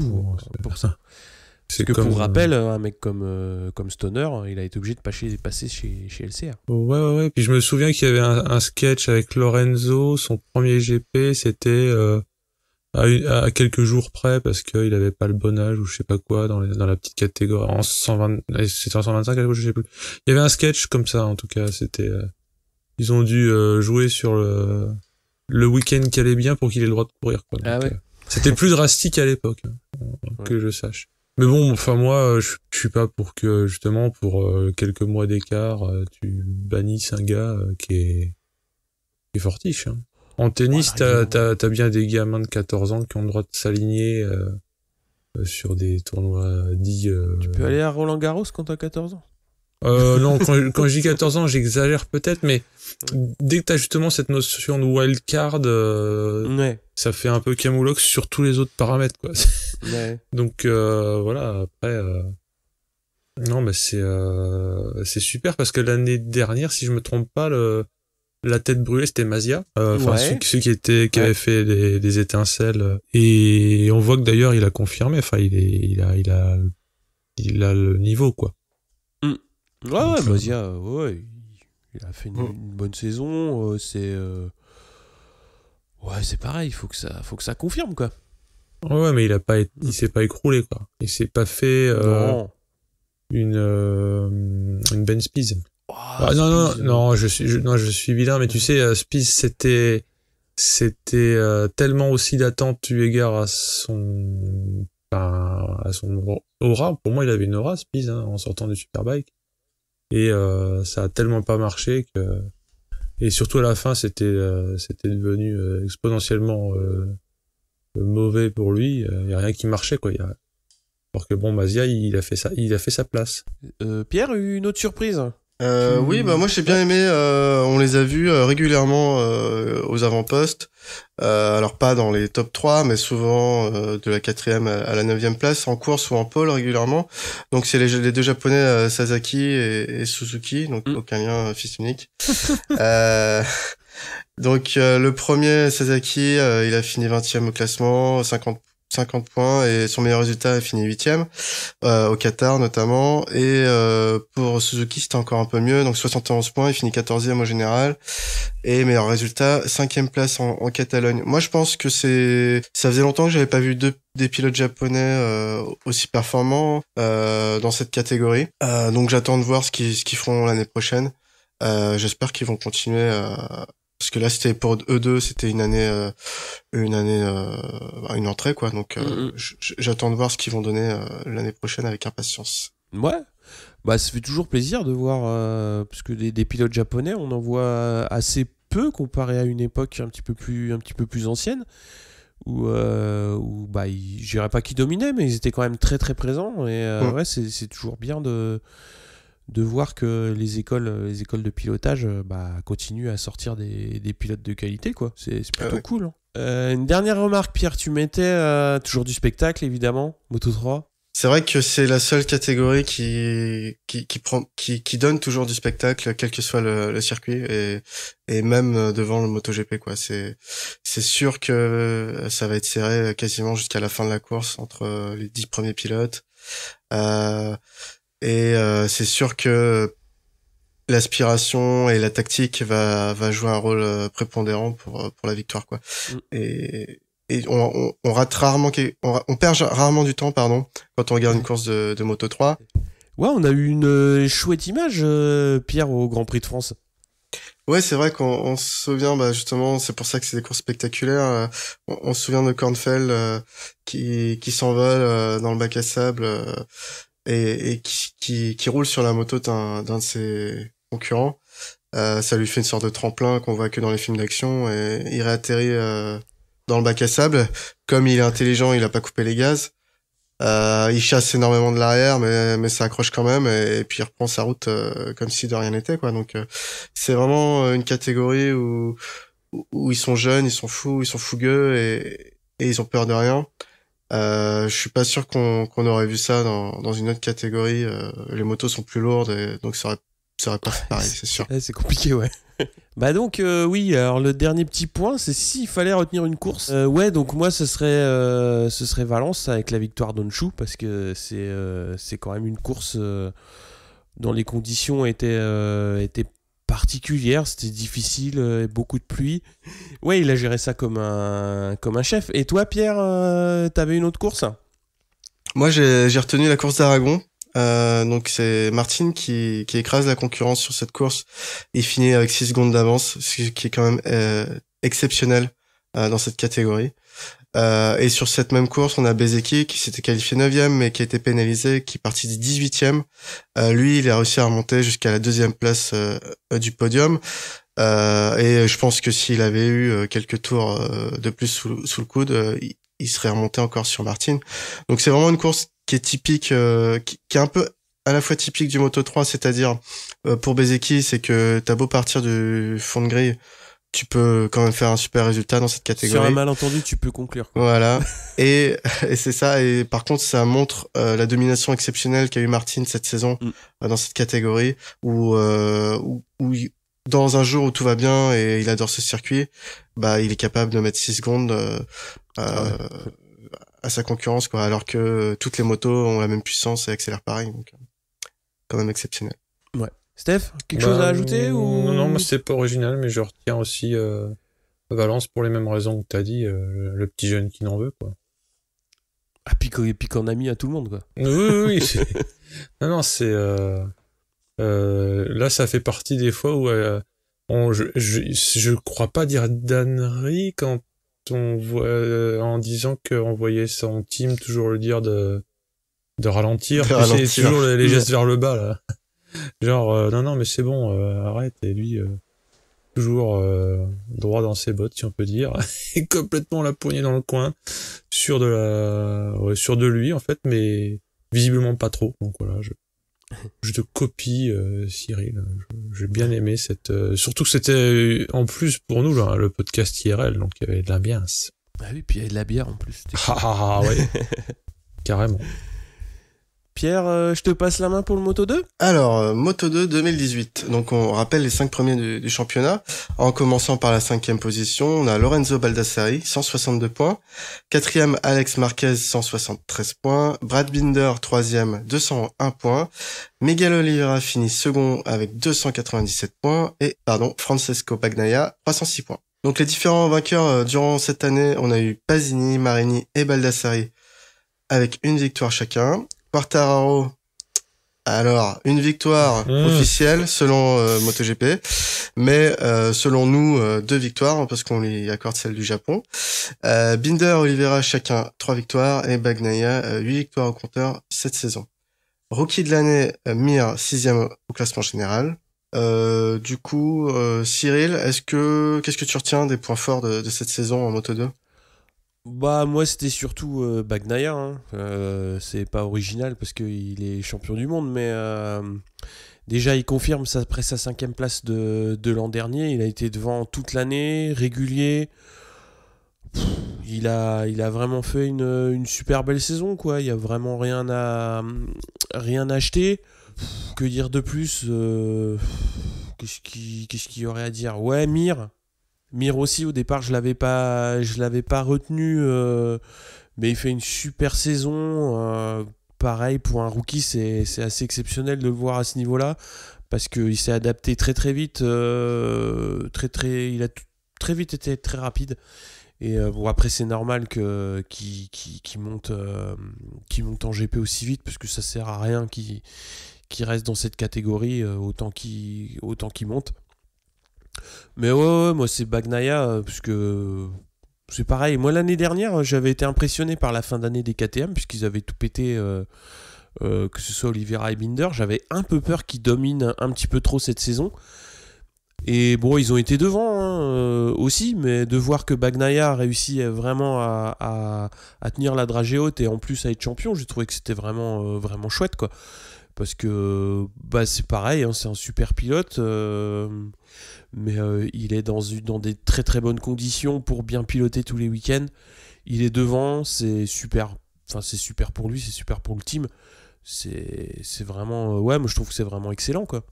pour ça. Parce que pour rappel, un mec comme Stoner, il a été obligé de passer chez LCR. Ouais. Puis je me souviens qu'il y avait un sketch avec Lorenzo, son premier GP, c'était à quelques jours près parce qu'il avait pas le bon âge ou je sais pas quoi dans la petite catégorie en 120, c'était en 125, je sais plus. Il y avait un sketch comme ça en tout cas, c'était ils ont dû jouer sur le week-end qui allait bien pour qu'il ait le droit de courir, quoi. Donc, ouais. C'était plus drastique à l'époque, que je sache. Mais bon, enfin moi, je suis pas pour que justement pour quelques mois d'écart, tu bannisses un gars qui est fortiche. Hein. En tennis, t'as bien des gamins de 14 ans qui ont le droit de s'aligner sur des tournois dits. Tu peux aller à Roland-Garros quand t'as 14 ans. Non, quand je dis 14 ans, j'exagère peut-être, mais dès que t'as justement cette notion de wildcard, Ouais. ça fait un peu camoulox sur tous les autres paramètres, quoi. Ouais. Donc voilà, après, non, mais c'est super parce que l'année dernière, si je me trompe pas, la tête brûlée c'était Mazia, enfin Ouais. ceux qui avaient fait des étincelles, et on voit que d'ailleurs il a confirmé, enfin il a le niveau, quoi. Ouais, Mazia, ouais, il a fait une bonne saison. Ouais, c'est pareil, faut que ça confirme, quoi. Ouais, mais il s'est pas écroulé, quoi. Il s'est pas fait Non. une Ben Spies. Non, je suis vilain, mais tu sais, Spies c'était tellement aussi d'attente eu égard à son aura. Pour moi, il avait une aura, Spies, hein, en sortant du Superbike. Et ça a tellement pas marché que, et surtout à la fin, c'était devenu exponentiellement mauvais pour lui. Il y a rien qui marchait, quoi. Alors que bon, Mazia, il a fait sa place. Pierre, une autre surprise. Oui, bah moi j'ai bien aimé. On les a vus régulièrement aux avant-postes. Alors pas dans les top 3, mais souvent de la 4e à la 9e place, en course ou en pole régulièrement. Donc c'est les deux japonais, Sasaki et Suzuki, donc aucun lien, fils unique. Donc le premier, Sasaki, il a fini 20e au classement, 50 points, et son meilleur résultat, il finit 8e au Qatar notamment. Et pour Suzuki, c'était encore un peu mieux, donc 71 points, il finit 14e au général, et meilleur résultat, 5e place en Catalogne. Moi je pense que ça faisait longtemps que j'avais pas vu des pilotes japonais aussi performants dans cette catégorie, donc j'attends de voir ce qu'ils feront l'année prochaine. J'espère qu'ils vont continuer parce que là c'était pour eux deux, c'était une entrée, quoi, donc j'attends de voir ce qu'ils vont donner l'année prochaine avec impatience. Ouais, bah ça fait toujours plaisir de voir, parce que des pilotes japonais, on en voit assez peu comparé à une époque un petit peu plus ancienne, où bah je dirais pas qu'ils dominaient, mais ils étaient quand même très très présents, et ouais, c'est toujours bien de voir que les écoles de pilotage bah, continuent à sortir des pilotes de qualité, quoi. C'est plutôt cool. Hein. Une dernière remarque, Pierre, tu mettais toujours du spectacle, évidemment, Moto3. C'est vrai que c'est la seule catégorie qui donne toujours du spectacle, quel que soit le circuit, et même devant le MotoGP, quoi. C'est sûr que ça va être serré quasiment jusqu'à la fin de la course entre les 10 premiers pilotes. Et c'est sûr que l'aspiration et la tactique va jouer un rôle prépondérant pour la victoire, quoi. Et on rate rarement, on perd rarement du temps, pardon, quand on regarde une course de Moto3. Ouais, on a eu une chouette image, Pierre, au Grand Prix de France. Ouais, c'est vrai qu'on se souvient, bah justement, c'est pour ça que c'est des courses spectaculaires. On se souvient de Kornfeld qui s'envole dans le bac à sable. Et qui roule sur la moto d'un de ses concurrents. Ça lui fait une sorte de tremplin qu'on voit que dans les films d'action, et il réatterrit dans le bac à sable. Comme il est intelligent, il a pas coupé les gaz. Il chasse énormément de l'arrière, mais ça accroche quand même, et puis il reprend sa route comme si de rien n'était, quoi. Donc c'est vraiment une catégorie où ils sont jeunes, ils sont fous, ils sont fougueux, et ils ont peur de rien. Je suis pas sûr qu'on aurait vu ça dans une autre catégorie. Les motos sont plus lourdes, et donc ça aurait pas fait pareil, c'est sûr. C'est compliqué, ouais. Bah donc oui, alors le dernier petit point, c'est s'il fallait retenir une course. Ouais, donc moi ce serait Valence avec la victoire d'Honshu, parce que c'est quand même une course dont les conditions étaient particulière, c'était difficile, beaucoup de pluie. Ouais, il a géré ça comme un chef. Et toi, Pierre, t'avais une autre course ? Moi, j'ai retenu la course d'Aragon. Donc c'est Martin qui écrase la concurrence sur cette course. Il finit avec 6 secondes d'avance, ce qui est quand même exceptionnel dans cette catégorie. Et sur cette même course, on a Bezeki qui s'était qualifié 9e mais qui a été pénalisé, qui est parti du 18e. Lui, il a réussi à remonter jusqu'à la 2e place du podium. Et je pense que s'il avait eu quelques tours de plus sous le coude, il serait remonté encore sur Martin. Donc c'est vraiment une course qui est typique, qui est un peu à la fois typique du Moto3, c'est-à-dire pour Bezeki, c'est que t'as beau partir du fond de grille, tu peux quand même faire un super résultat dans cette catégorie. Sur un malentendu, tu peux conclure. Voilà. Et c'est ça. Et par contre, ça montre la domination exceptionnelle qu'a eu Martin cette saison dans cette catégorie, où dans un jour où tout va bien et il adore ce circuit, bah il est capable de mettre 6 secondes à sa concurrence, quoi, alors que toutes les motos ont la même puissance et accélèrent pareil. Donc, quand même exceptionnel. Ouais. Steph, quelque chose à ajouter ou... Non, moi c'est pas original, mais je retiens aussi Valence pour les mêmes raisons que t'as dit, le petit jeune qui n'en veut, quoi. Ah, puis qu'on a mis à tout le monde, quoi. Oui. Non, c'est... là, ça fait partie des fois où je crois pas dire d'ânerie quand on voit en disant qu'on voyait son team toujours le dire de ralentir. C'est toujours les gestes vers le bas, là. Genre, non, mais c'est bon, arrête. Et lui, toujours droit dans ses bottes, si on peut dire, et complètement la poignée dans le coin, sûr de lui, en fait, mais visiblement pas trop. Donc voilà, je te copie, Cyril. J'ai bien aimé cette... surtout que c'était, en plus, pour nous, là, le podcast IRL, donc il y avait de l'ambiance. Ah oui, puis il y avait de la bière, en plus. Ouais. Carrément. Pierre, je te passe la main pour le Moto2. Alors, Moto2 2018. Donc, on rappelle les 5 premiers du championnat. En commençant par la 5e position, on a Lorenzo Baldassari, 162 points. 4e, Alex Marquez, 173 points. Brad Binder, 3e, 201 points. Miguel Oliveira finit second avec 297 points. Et, Francesco Bagnaia, 306 points. Donc, les différents vainqueurs durant cette année, on a eu Pasini, Marini et Baldassari avec une victoire chacun. Quartararo, alors une victoire officielle selon MotoGP, mais selon nous 2 victoires parce qu'on lui accorde celle du Japon. Binder, Oliveira chacun 3 victoires et Bagnaia 8 victoires au compteur cette saison. Rookie de l'année, Mir 6e au classement général. Du coup, Cyril, qu'est-ce que tu retiens des points forts de cette saison en Moto2? Bah moi c'était surtout Bagnaia, hein. C'est pas original parce qu'il est champion du monde, mais déjà il confirme après sa 5e place de l'an dernier. Il a été devant toute l'année, régulier. Il a vraiment fait une super belle saison, quoi. Il y a vraiment rien à acheter. Que dire de plus? Qu'est-ce qu'il y aurait à dire? Ouais, Mir aussi, au départ je l'avais pas retenu, mais il fait une super saison. Pareil, pour un rookie c'est assez exceptionnel de le voir à ce niveau là parce qu'il s'est adapté très très vite, il a très vite été très rapide. Et bon, après c'est normal qu'il monte en GP aussi vite parce que ça sert à rien qu'il reste dans cette catégorie autant qu'il monte. Mais ouais, moi c'est Bagnaia parce que c'est pareil. Moi l'année dernière j'avais été impressionné par la fin d'année des KTM puisqu'ils avaient tout pété, que ce soit Oliveira et Binder. J'avais un peu peur qu'ils dominent un petit peu trop cette saison. Et bon, ils ont été devant aussi, mais de voir que Bagnaia a réussi vraiment à tenir la dragée haute et en plus à être champion, j'ai trouvé que c'était vraiment, vraiment chouette, quoi. Parce que bah, c'est pareil, hein, c'est un super pilote, mais il est dans des très très bonnes conditions pour bien piloter tous les week-ends. Il est devant, c'est super. Enfin, c'est super pour lui, c'est super pour le team. C'est vraiment... ouais, moi je trouve que c'est vraiment excellent, quoi.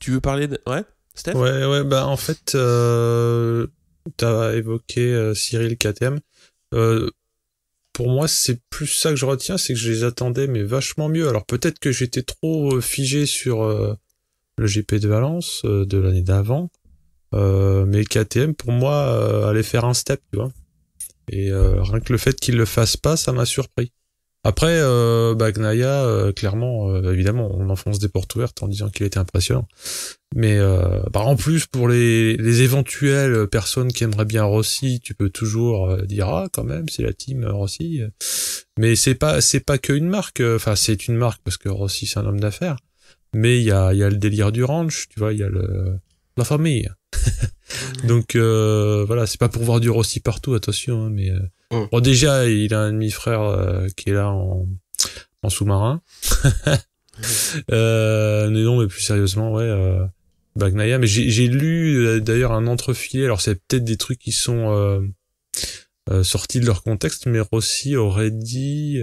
Tu veux parler de... Ouais, Steph ? Ouais, bah en fait, t'as évoqué Cyril KTM. Pour moi, c'est plus ça que je retiens, c'est que je les attendais, mais vachement mieux. Alors peut-être que j'étais trop figé sur le GP de Valence de l'année d'avant, mais KTM, pour moi, allait faire un step, tu vois. Et rien que le fait qu'il le fasse pas, ça m'a surpris. Après, Bagnaia, clairement, évidemment, on enfonce des portes ouvertes en disant qu'il était impressionnant. Mais en plus, pour les éventuelles personnes qui aimeraient bien Rossi, tu peux toujours dire quand même, c'est la team Rossi. Mais c'est pas que une marque. Enfin, c'est une marque parce que Rossi c'est un homme d'affaires. Mais il y a le délire du ranch, tu vois, il y a la famille. Donc voilà, c'est pas pour voir du Rossi partout, attention, hein, mais bon, déjà il a un demi-frère qui est là en sous-marin. Mais non, mais plus sérieusement, Bagnaia. Mais j'ai lu d'ailleurs un entrefilé. Alors c'est peut-être des trucs qui sont sortis de leur contexte, mais Rossi aurait dit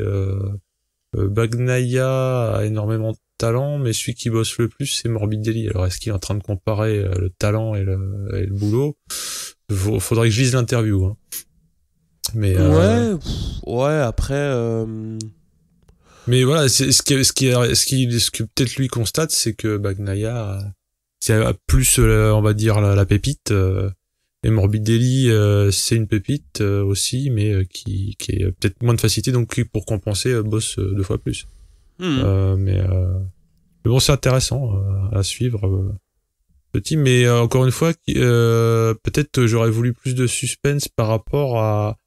Bagnaia a énormément de talent, mais celui qui bosse le plus c'est Morbidelli. Alors est-ce qu'il est en train de comparer le talent et le boulot? Faudrait que je lise l'interview, hein. Mais après mais voilà, c'est ce que peut-être lui constate, c'est que Bagnaia c'est plus on va dire la pépite, et Morbidelli c'est une pépite aussi, mais qui est peut-être moins de facilité, donc qui pour compenser bosse 2 fois plus. Mais bon, c'est intéressant à suivre, petit, mais encore une fois, peut-être j'aurais voulu plus de suspense par rapport à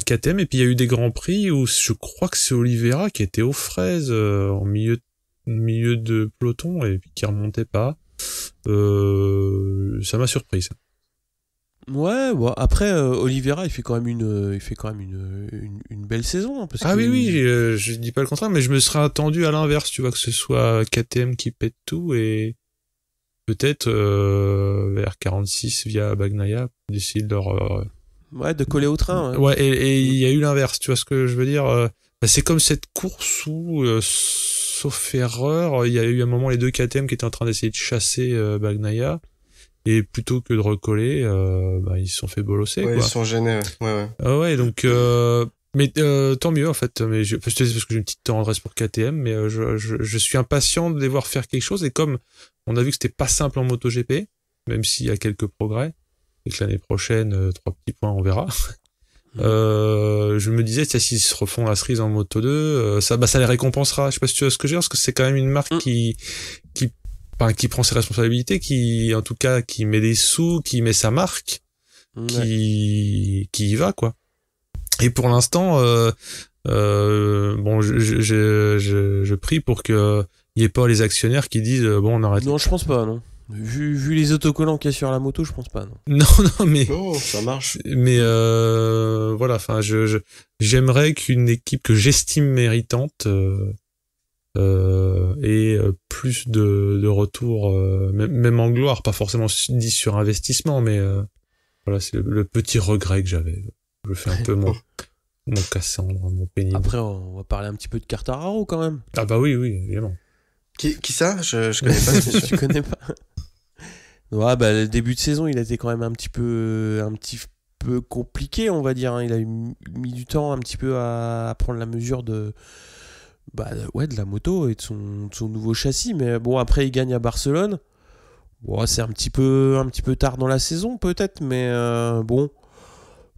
KTM, et puis il y a eu des grands prix où je crois que c'est Oliveira qui était aux fraises en milieu de peloton et puis qui remontait pas. Ça m'a surpris, ça. Ouais, bon, après Oliveira il fait quand même une belle saison, hein, parce que oui, je dis pas le contraire, mais je me serais attendu à l'inverse, tu vois, que ce soit KTM qui pète tout et peut-être vers 46 via Bagnaia d'essayer de leur de coller au train. Ouais, et il y a eu l'inverse, tu vois ce que je veux dire. C'est comme cette course où, sauf erreur, il y a eu un moment les deux KTM qui étaient en train d'essayer de chasser Bagnaia, et plutôt que de recoller, ils se sont fait bolosser. Ouais, quoi. Ils sont gênés. Ouais. Donc mais tant mieux en fait. Mais peut-être parce que j'ai une petite tendresse pour KTM, mais je suis impatient de les voir faire quelque chose. Et comme on a vu que c'était pas simple en MotoGP, même s'il y a quelques progrès, et que l'année prochaine 3 petits points on verra. Je me disais s'ils se refont la cerise en Moto 2, ça les récompensera. Je sais pas si tu vois ce que je veux dire, parce que c'est quand même une marque qui prend ses responsabilités, qui en tout cas qui met des sous, qui met sa marque, qui y va quoi. Et pour l'instant, je prie pour que il y ait pas les actionnaires qui disent on arrête. Non, je pense pas, non. Vu les autocollants qu'il y a sur la moto, je pense pas, non. Non, mais ça marche. Mais voilà, enfin, j'aimerais qu'une équipe que j'estime méritante ait plus de retour, même en gloire, pas forcément dit sur investissement, mais voilà, c'est le petit regret que j'avais. Je fais un peu mon Cassandre, mon pénible. Après, on va parler un petit peu de Quartararo quand même. Ah bah oui, évidemment. Qui ça? Je connais pas ce monsieur. Tu connais pas? Ouais, le début de saison, il a été quand même un petit peu compliqué, on va dire. Hein. Il a mis du temps un petit peu à prendre la mesure de la moto et de son nouveau châssis. Mais bon, après, il gagne à Barcelone. Bon, c'est un petit peu tard dans la saison, peut-être, mais bon.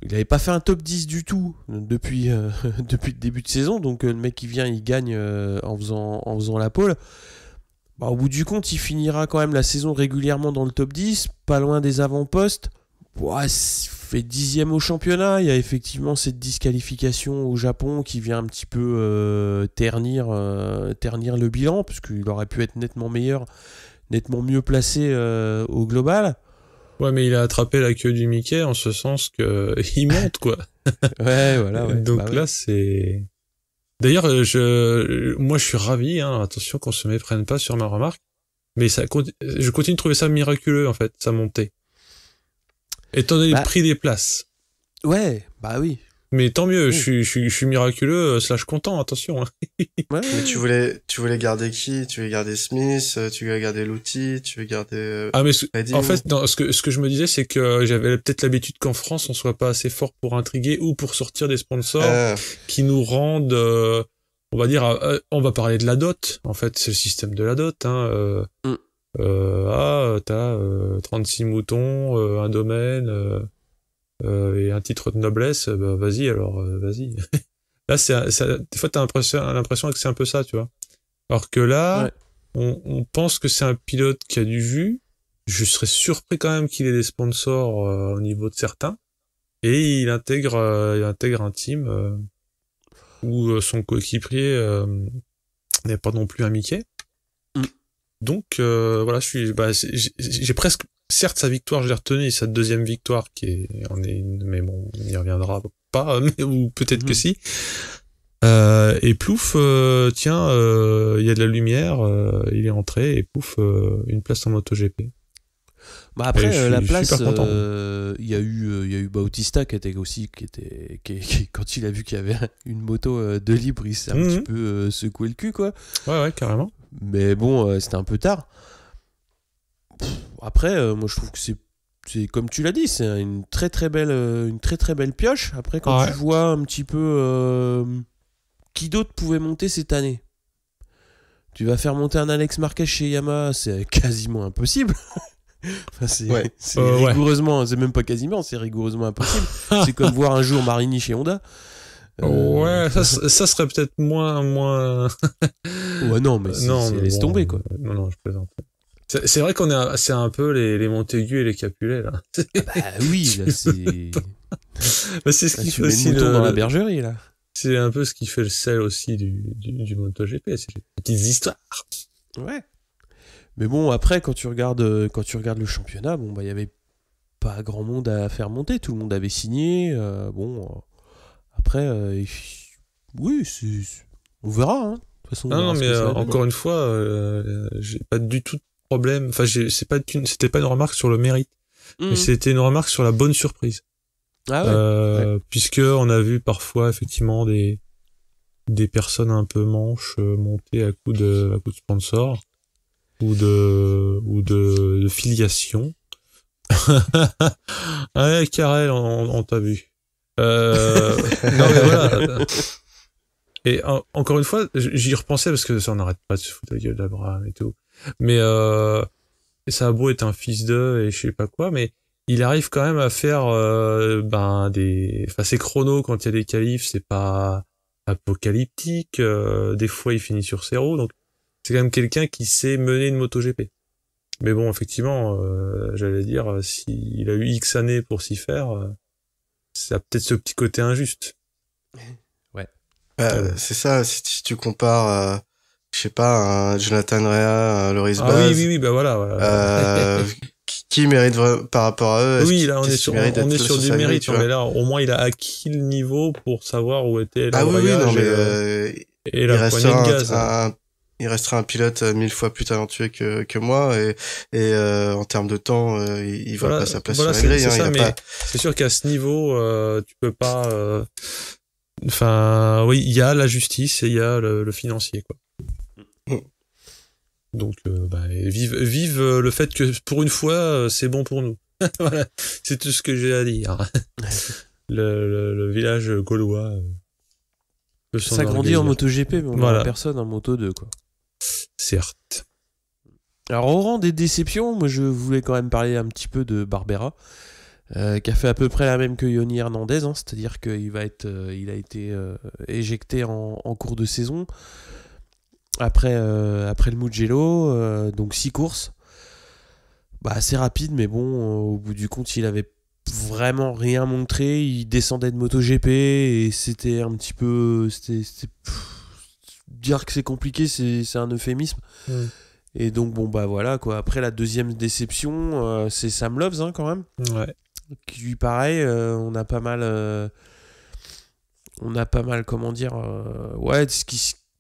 Il n'avait pas fait un top 10 du tout depuis le début de saison. Donc le mec qui vient, il gagne en faisant la pole. Au bout du compte, il finira quand même la saison régulièrement dans le top 10, pas loin des avant-postes. Il fait 10e au championnat. Il y a effectivement cette disqualification au Japon qui vient un petit peu ternir le bilan, puisqu'il aurait pu être nettement mieux placé au global. Ouais, mais il a attrapé la queue du Mickey en ce sens que il monte, quoi. Ouais, voilà. Ouais. Donc là, c'est... D'ailleurs, moi, je suis ravi, hein, attention qu'on se méprenne pas sur ma remarque, mais je continue de trouver ça miraculeux, en fait, sa montée. Étant donné le prix des places. Ouais, oui. Mais tant mieux, je suis miraculeux / content, attention. Mais tu voulais garder qui? Tu voulais garder Smith, tu voulais garder Lutti, tu veux garder Reddy, en fait, non, ce que je me disais, c'est que j'avais peut-être l'habitude qu'en France, on soit pas assez fort pour intriguer ou pour sortir des sponsors qui nous rendent, on va dire, on va parler de la dot. En fait, c'est le système de la dot, hein. T'as 36 moutons, un domaine, et un titre de noblesse, vas-y. Là, des fois, t'as l'impression que c'est un peu ça, tu vois. Alors que là, on pense que c'est un pilote qui a du jus. Je serais surpris quand même qu'il ait des sponsors au niveau de certains. Et il intègre un team où son coéquipier n'est pas non plus un Mickey. Donc voilà, j'ai presque, certes sa victoire je l'ai retenue, sa deuxième victoire qui en est une, mais bon on y reviendra pas, ou peut-être que si. Et plouf, tiens, il y a de la lumière, il est entré et plouf, une place en MotoGP. Bah après la place, il y a eu Bautista qui quand il a vu qu'il y avait une moto de libre, il s'est un petit peu secoué le cul quoi. Ouais carrément. Mais bon, c'était un peu tard. Après, moi je trouve que c'est comme tu l'as dit, c'est une très très belle pioche. Après quand tu vois un petit peu qui d'autre pouvait monter cette année, tu vas faire monter un Alex Marquez chez Yamaha, c'est quasiment impossible. Enfin, c'est rigoureusement, c'est même pas quasiment, c'est rigoureusement impossible. C'est comme voir un jour Marini chez Honda. Ça serait peut-être moins. Ouais, non, mais laisse tomber quoi. Non, je plaisante. C'est vrai c'est un peu les Montaigu et les Capulet là. Bah oui, là c'est. C'est ce qui fait aussi dans la bergerie là. C'est un peu ce qui fait le sel aussi du MotoGP, c'est les petites histoires. Ouais. Mais bon, après, quand tu regardes le championnat, bon, bah, il y avait pas grand monde à faire monter. Tout le monde avait signé. Après, oui, on verra. Hein. De toute façon, non, mais encore une fois, j'ai pas du tout de problème. Enfin, c'était pas une remarque sur le mérite, mais c'était une remarque sur la bonne surprise. Ah ouais. Puisque on a vu parfois effectivement des personnes un peu manches monter à coup de sponsors. Ou de filiation. Ouais, Karel, on t'a vu. Non, mais voilà. Et encore une fois, j'y repensais parce que ça, on n'arrête pas de se foutre la gueule d'Abraham et tout. Mais ça a beau être un fils d'eux et je sais pas quoi, mais il arrive quand même à faire ses chronos quand il y a des qualifs, c'est pas apocalyptique. Des fois, il finit sur 0, donc c'est quand même quelqu'un qui sait mener une MotoGP. Mais bon, effectivement, j'allais dire, s'il a eu X années pour s'y faire, ça a peut-être ce petit côté injuste. Ouais. C'est ça, si tu compares, je sais pas, un Jonathan Rea, un Loris Baz. Oui, bah voilà. Qui mérite par rapport à eux? Oui, là, on est sur du mérite, mais là, au moins, il a acquis le niveau pour savoir où était le voyage et la poignée de gaz. Il restera un pilote 1000 fois plus talentueux que moi et en termes de temps il va pas sa place sur la grille. C'est ça, mais c'est sûr qu'à ce niveau tu peux pas. Enfin, oui, il y a la justice et il y a le financier quoi. Donc vive le fait que pour une fois c'est bon pour nous. Voilà, c'est tout ce que j'ai à dire. le village gaulois. Ça grandit en MotoGP, mais on a personne en Moto 2 quoi. Certes. Alors au rang des déceptions, moi je voulais quand même parler un petit peu de Barbera, qui a fait à peu près la même que Yoni Hernandez, hein, c'est-à-dire qu'il a été éjecté en cours de saison après le Mugello, donc 6 courses. Bah assez rapide, mais bon, au bout du compte, il avait vraiment rien montré. Il descendait de MotoGP et c'était un petit peu, dire que c'est compliqué, c'est un euphémisme. Et donc bon bah voilà quoi. Après la deuxième déception, c'est Sam Loves hein, quand même. Ouais. Qui lui pareil, on a pas mal comment dire,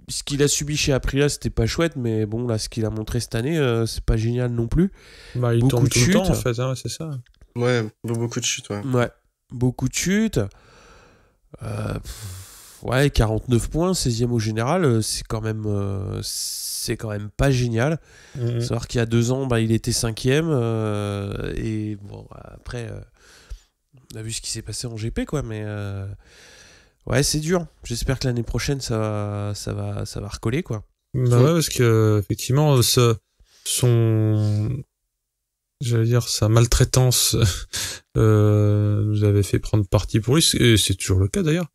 ce qu'il a subi chez Aprilia c'était pas chouette, mais bon là ce qu'il a montré cette année c'est pas génial non plus. Bah il tombe tout le temps en fait, hein, c'est ça. Ouais, beaucoup de chutes, ouais. Ouais, beaucoup de chutes. Ouais, 49 points, 16e au général, c'est quand même pas génial. Savoir qu'il y a 2 ans, il était 5e. Et bon, après, on a vu ce qui s'est passé en GP, quoi. Mais ouais, c'est dur. J'espère que l'année prochaine, ça va recoller, quoi. Bah ouais, parce que effectivement, sa maltraitance nous avait fait prendre parti pour lui, et c'est toujours le cas d'ailleurs.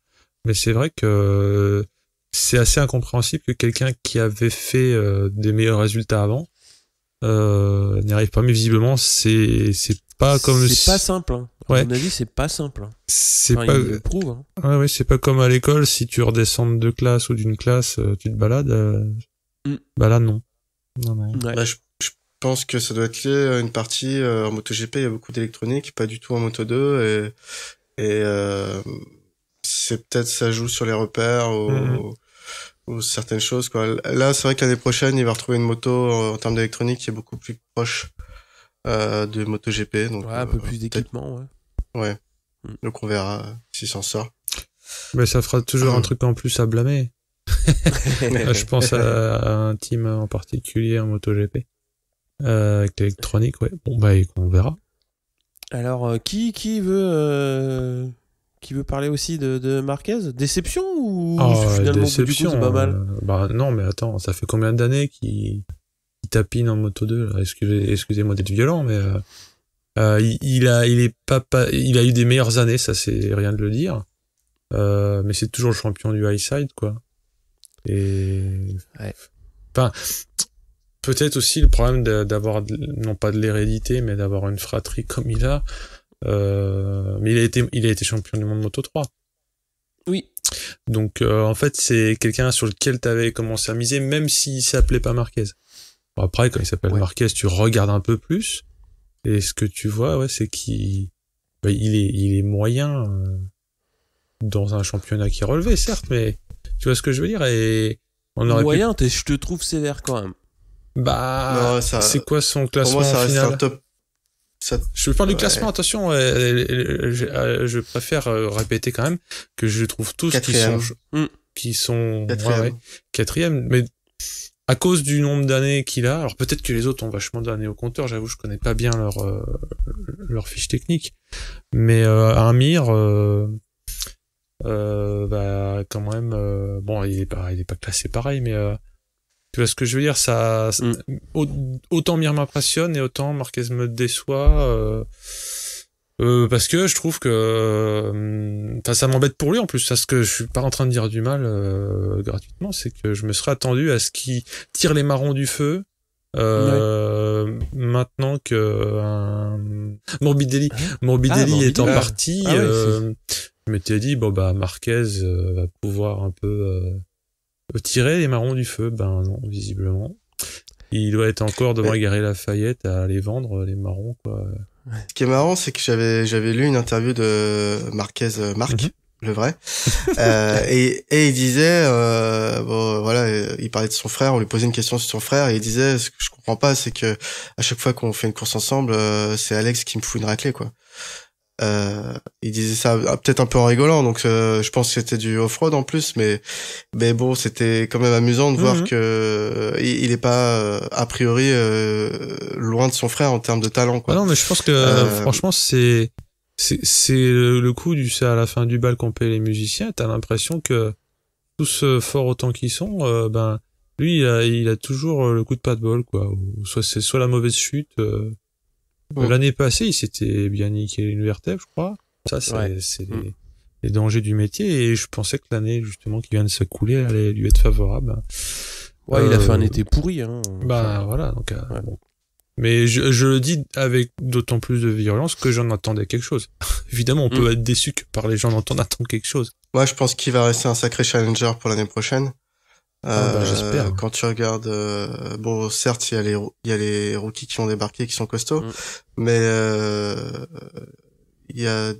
Mais c'est vrai que c'est assez incompréhensible que quelqu'un qui avait fait des meilleurs résultats avant n'y arrive pas. Mais visiblement, c'est pas comme... C'est pas simple, hein. Ouais. À mon avis, c'est pas simple. Hein. C'est Enfin, pas... il le prouve, hein. Ouais, c'est pas comme à l'école, si tu redescends de classe ou d'une classe, tu te balades. Bah là, non. Non. Ouais. Bah, je pense que ça doit être lié à une partie en MotoGP, il y a beaucoup d'électronique, pas du tout en Moto2, et c'est peut-être ça joue sur les repères ou certaines choses, quoi. Là, c'est vrai que l'année prochaine, il va retrouver une moto en termes d'électronique qui est beaucoup plus proche de MotoGP, donc un peu plus d'équipement, ouais. Donc on verra s'il s'en sort. Mais ça fera toujours un truc en plus à blâmer. Je pense à un team en particulier en MotoGP. Avec l'électronique, ouais. Bon, bah, on verra. Alors, qui veut parler aussi de Marquez? Déception ou finalement déception, du coup c'est pas mal? Bah non, mais attends, ça fait combien d'années qu'il tapine en Moto2 là? Excusez-moi d'être violent, mais il a eu des meilleures années, ça c'est rien de le dire. Mais c'est toujours le champion du high side, quoi. Et ouais. Enfin, peut-être aussi le problème d'avoir non pas de l'hérédité, mais d'avoir une fratrie comme il a. Mais il a été champion du monde Moto 3. Oui. Donc en fait c'est quelqu'un sur lequel t'avais commencé à miser, même s'il s'appelait pas Marquez. Bon, après quand il s'appelle Marquez, tu regardes un peu plus et ce que tu vois, c'est qu'il est moyen dans un championnat qui est relevé, certes, mais tu vois ce que je veux dire. Et on aurait moyen, je te trouve sévère quand même. Bah, non, c'est quoi son classement? Pour moi, ça reste final un top. Je parle du classement, attention, je préfère répéter quand même que je trouve tous qui sont quatrième, mais à cause du nombre d'années qu'il a, alors peut-être que les autres ont vachement d'années au compteur, j'avoue, je connais pas bien leur fiche technique, mais Amir, bah quand même, bon, il est pas classé pareil, mais tu vois ce que je veux dire, ça, autant Mir m'impressionne et autant Marquez me déçoit, parce que je trouve que, ça m'embête pour lui en plus, parce que je suis pas en train de dire du mal gratuitement, c'est que je me serais attendu à ce qu'il tire les marrons du feu, maintenant que Morbidelli étant parti, je m'étais dit bon bah Marquez va pouvoir un peu tirer les marrons du feu. Ben non, visiblement. Il doit être encore devant Gary Lafayette à aller vendre les marrons, quoi. Ce qui est marrant, c'est que j'avais lu une interview de Marquez, le vrai, et il disait, bon voilà, il parlait de son frère, on lui posait une question sur son frère, et il disait, ce que je comprends pas, c'est que à chaque fois qu'on fait une course ensemble, c'est Alex qui me fout une raclée, quoi. Il disait ça peut-être un peu en rigolant, donc je pense que c'était du off-road en plus, mais bon, c'était quand même amusant de voir que il est pas a priori loin de son frère en termes de talent, quoi. Ah non, mais je pense que franchement c'est le coup c'est à la fin du bal qu'on paye les musiciens. T'as l'impression que tous forts autant qu'ils sont, ben lui il a toujours le coup de pas de bol, quoi. Ou soit la mauvaise chute. L'année passée, il s'était bien niqué une vertèbre, je crois. Ça, c'est les dangers du métier. Et je pensais que l'année, justement, qui vient de s'écouler, allait lui être favorable. Ouais, il a fait un été pourri, hein. Bah, voilà. Donc, bon. Mais je le dis avec d'autant plus de virulence que j'en attendais quelque chose. Évidemment, on peut être déçu que par les gens dont on attend quelque chose. Moi, je pense qu'il va rester un sacré challenger pour l'année prochaine. J'espère. Quand tu regardes, bon, certes, il y a les rookies qui ont débarqué, qui sont costauds, mais il y a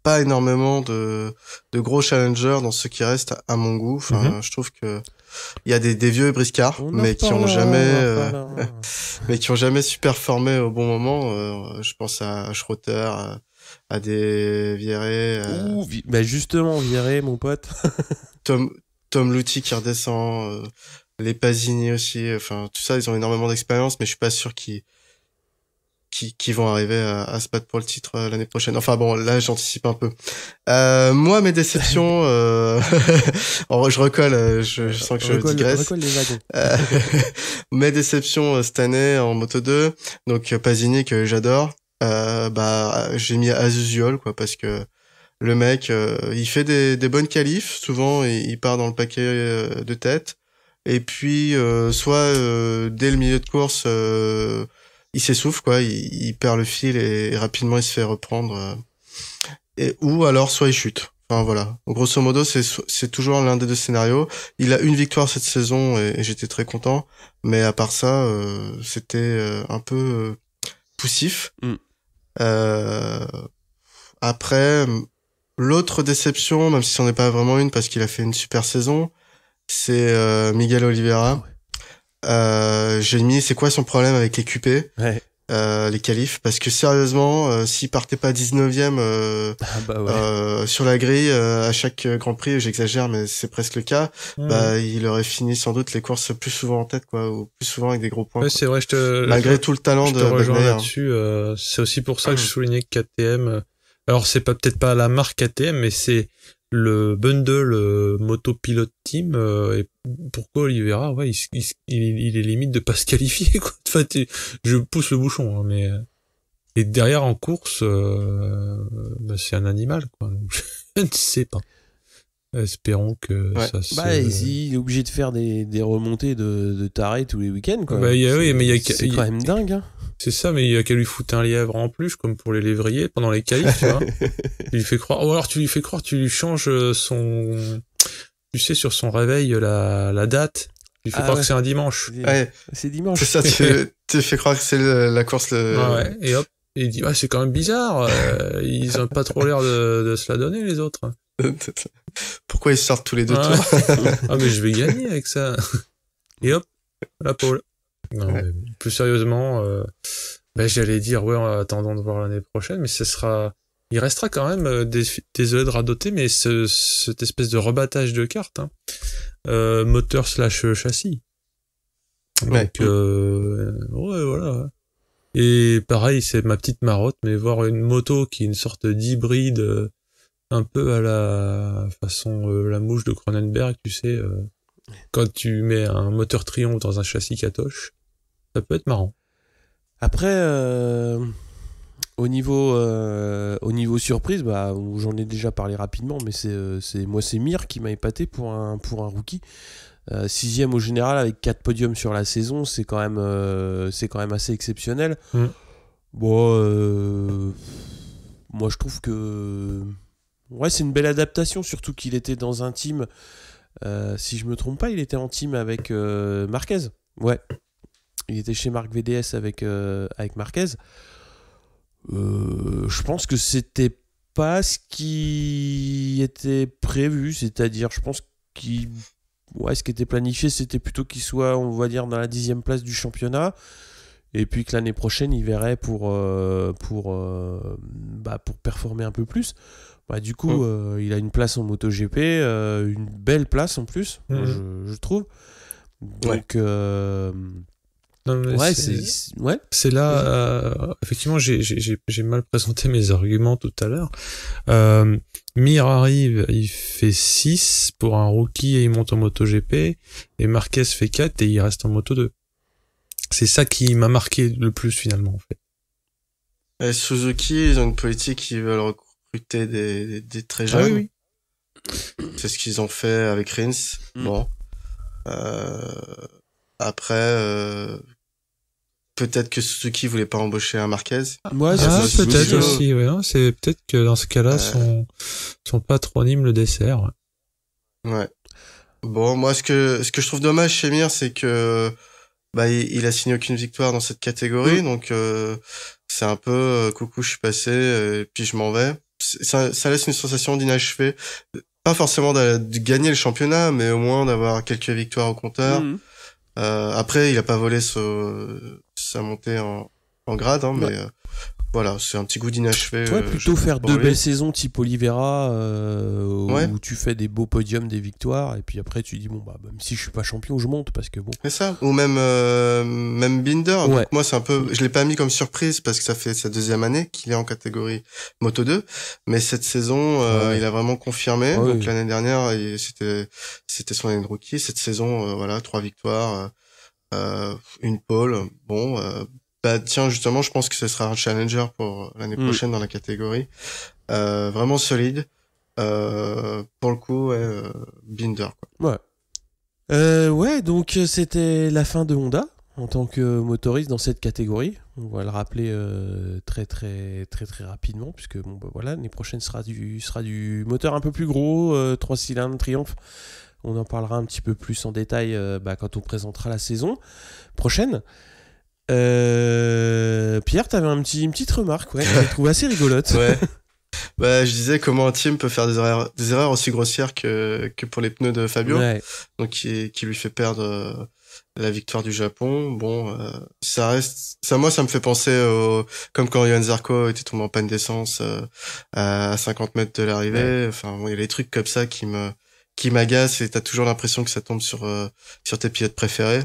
pas énormément de gros challengers dans ceux qui restent à mon goût. Enfin, je trouve que il y a des vieux briscards, mais qui ont jamais su performer au bon moment. Je pense à Schroeter, à des Vieré. Bah justement, Vieré, mon pote. Tom Luthi qui redescend, les Pasini aussi, enfin tout ça, ils ont énormément d'expérience, mais je suis pas sûr qu'ils vont arriver à se battre pour le titre l'année prochaine. Enfin bon, là j'anticipe un peu. Moi mes déceptions, je recolle, je sens que je digresse. Recolle les wagons. Mes déceptions cette année en Moto2, donc Pasini que j'adore, j'ai mis as usual, quoi, parce que Le mec, il fait des bonnes qualifs. Souvent, il part dans le paquet de tête. Et puis, soit dès le milieu de course, il s'essouffle, quoi. Il perd le fil et rapidement il se fait reprendre. Ou alors, soit il chute. Enfin voilà. Grosso modo, c'est toujours l'un des deux scénarios. Il a une victoire cette saison et j'étais très content. Mais à part ça, c'était un peu poussif. Après, l'autre déception, même si c'en est pas vraiment une parce qu'il a fait une super saison, c'est Miguel Oliveira. J'ai mis c'est quoi son problème avec les QP, les qualifs, parce que sérieusement, s'il partait pas 19e sur la grille à chaque Grand Prix, j'exagère mais c'est presque le cas, il aurait fini sans doute les courses plus souvent en tête, quoi, ou plus souvent avec des gros points. Ouais, c'est vrai, malgré tout le talent je te rejoins là-dessus. C'est aussi pour ça que je soulignais que KTM. Alors c'est peut-être pas la marque KTM, mais c'est le bundle Moto Pilot Team. Et pourquoi Oliveira, ouais, il est limite de pas se qualifier, quoi. Enfin, je pousse le bouchon, hein, mais et derrière en course, c'est un animal, quoi. Je ne sais pas. Espérons que ça se... il est obligé de faire des remontées de taré tous les week-ends, quoi. C'est quand même dingue, hein. C'est ça, mais il y a qu'à lui foutre un lièvre en plus, comme pour les lévriers, pendant les qualifs, tu vois. Tu lui fais croire, ou alors tu lui changes tu sais, sur son réveil, la date. Tu lui fais croire que c'est un dimanche. C'est dimanche. C'est ça, tu fais croire que c'est la course ouais, et hop. Et il dit, c'est quand même bizarre, ils ont pas trop l'air de se la donner, les autres. Pourquoi ils sortent tous les 2 tours? Mais je vais gagner avec ça. Et hop, la pole. Non, mais plus sérieusement, j'allais dire, en attendant de voir l'année prochaine, mais il restera quand même, désolé de radoter, mais cette espèce de rebattage de cartes, hein. Moteur / châssis. Donc, voilà. Et pareil, c'est ma petite marotte, mais voir une moto qui est une sorte d'hybride, un peu à la façon la mouche de Cronenberg, tu sais, quand tu mets un moteur Triomphe dans un châssis Katoche, ça peut être marrant. Après, au niveau surprise, où j'en ai déjà parlé rapidement, mais c'est Mir qui m'a épaté pour un rookie. 6e au général avec 4 podiums sur la saison, c'est quand même assez exceptionnel. Bon, moi je trouve que c'est une belle adaptation, surtout qu'il était dans un team, si je me trompe pas, il était en team avec Marquez. Ouais. Il était chez Marc VDS avec Marquez. Je pense que c'était pas ce qui était prévu, c'est-à-dire, je pense ce qui était planifié, c'était plutôt qu'il soit, on va dire, dans la 10e place du championnat, et puis que l'année prochaine, il verrait pour performer un peu plus. Du coup, il a une place en MotoGP, une belle place en plus, moi, je trouve. Donc, c'est là, effectivement, j'ai mal présenté mes arguments tout à l'heure. Mir arrive, il fait 6 pour un rookie et il monte en MotoGP, et Marquez fait 4 et il reste en Moto2. C'est ça qui m'a marqué le plus finalement, en fait. Et Suzuki, ils ont une politique qui veulent recruter des très jeunes. Oui. C'est ce qu'ils ont fait avec Rins. Bon. Après, peut-être que Suzuki voulait pas embaucher un Marquez. Peut-être aussi, ouais. C'est peut-être que dans ce cas-là, son patronyme le dessert. Ouais. Bon, moi, ce que je trouve dommage chez Mir, c'est que il a signé aucune victoire dans cette catégorie, donc c'est un peu coucou, je suis passé, et puis je m'en vais. Ça laisse une sensation d'inachevé. Pas forcément de gagner le championnat, mais au moins d'avoir quelques victoires au compteur. Après, il a pas volé sa montée en grade, hein, mais voilà, c'est un petit goût d'inachevé. Plutôt faire 2 belles saisons type Oliveira, où tu fais des beaux podiums, des victoires, et puis après tu dis même si je suis pas champion, je monte, parce que bon. C'est ça. Ou même Binder. Donc moi, c'est un peu, je l'ai pas mis comme surprise parce que ça fait sa 2e année qu'il est en catégorie Moto 2, mais cette saison, il a vraiment confirmé. Donc l'année dernière, c'était son année de rookie. Cette saison, 3 victoires, une pole. Bon, Bah tiens, justement, je pense que ce sera un challenger pour l'année prochaine dans la catégorie. Vraiment solide. Pour le coup, Binder, quoi. Ouais, donc c'était la fin de Honda en tant que motoriste dans cette catégorie. On va le rappeler très rapidement, puisque bon, bah, voilà, l'année prochaine sera du moteur un peu plus gros, 3 cylindres Triumph. On en parlera un petit peu plus en détail quand on présentera la saison prochaine. Pierre, t'avais une petite remarque, ouais, que j'ai trouvé assez rigolote. Ouais. Bah, je disais comment un team peut faire des erreurs aussi grossières que pour les pneus de Fabio. Ouais. Donc, qui lui fait perdre la victoire du Japon. Bon, ça me fait penser comme quand Johan Zarco était tombé en panne d'essence, à 50 mètres de l'arrivée. Ouais. Enfin, bon, il y a des trucs comme ça qui m'agacent et t'as toujours l'impression que ça tombe sur tes pilotes préférés.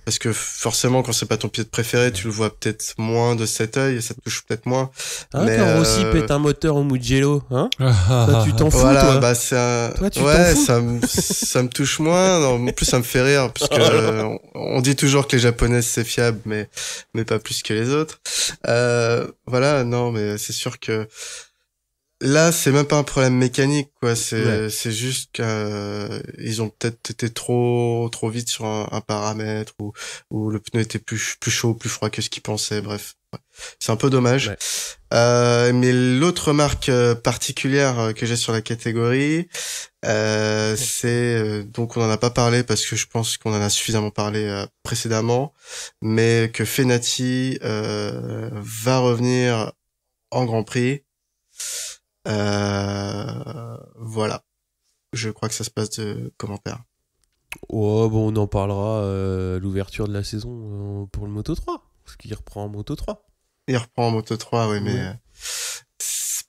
Parce que forcément, quand c'est pas ton pilote préféré, tu le vois peut-être moins de cet œil et ça te touche peut-être moins. Hein, mais quand Rossi pète un moteur au Mugello, hein? Toi, tu t'en fous, voilà, toi. bah c'est Toi, tu ouais, t'en fous. ça me touche moins. Non, en plus, ça me fait rire parce que on dit toujours que les Japonaises c'est fiable, mais pas plus que les autres. Voilà, non, mais c'est sûr que là, c'est même pas un problème mécanique, quoi. C'est juste qu'ils ont peut-être été trop vite sur un paramètre ou le pneu était plus chaud, plus froid que ce qu'ils pensaient. Bref, ouais. C'est un peu dommage. Ouais. Mais l'autre remarque particulière que j'ai sur la catégorie, c'est donc on en a pas parlé parce que je pense qu'on en a suffisamment parlé précédemment, mais que Fenati va revenir en Grand Prix. Voilà. Je crois que ça se passe de commentaires. Oh, bon, on en parlera l'ouverture de la saison pour le Moto 3. Parce qu'il reprend en Moto 3. Il reprend en Moto 3, oui, mais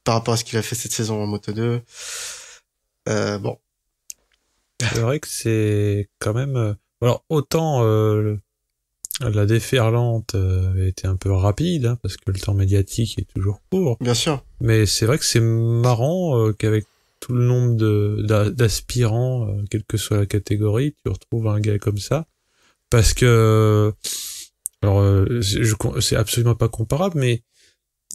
par rapport à ce qu'il a fait cette saison en Moto 2, bon. C'est vrai que c'est quand même... Alors, autant la déferlante a été un peu rapide, hein, parce que le temps médiatique est toujours court. Bien sûr. Mais c'est vrai que c'est marrant qu'avec tout le nombre d'aspirants, quelle que soit la catégorie, tu retrouves un gars comme ça. Parce que... Alors, c'est absolument pas comparable, mais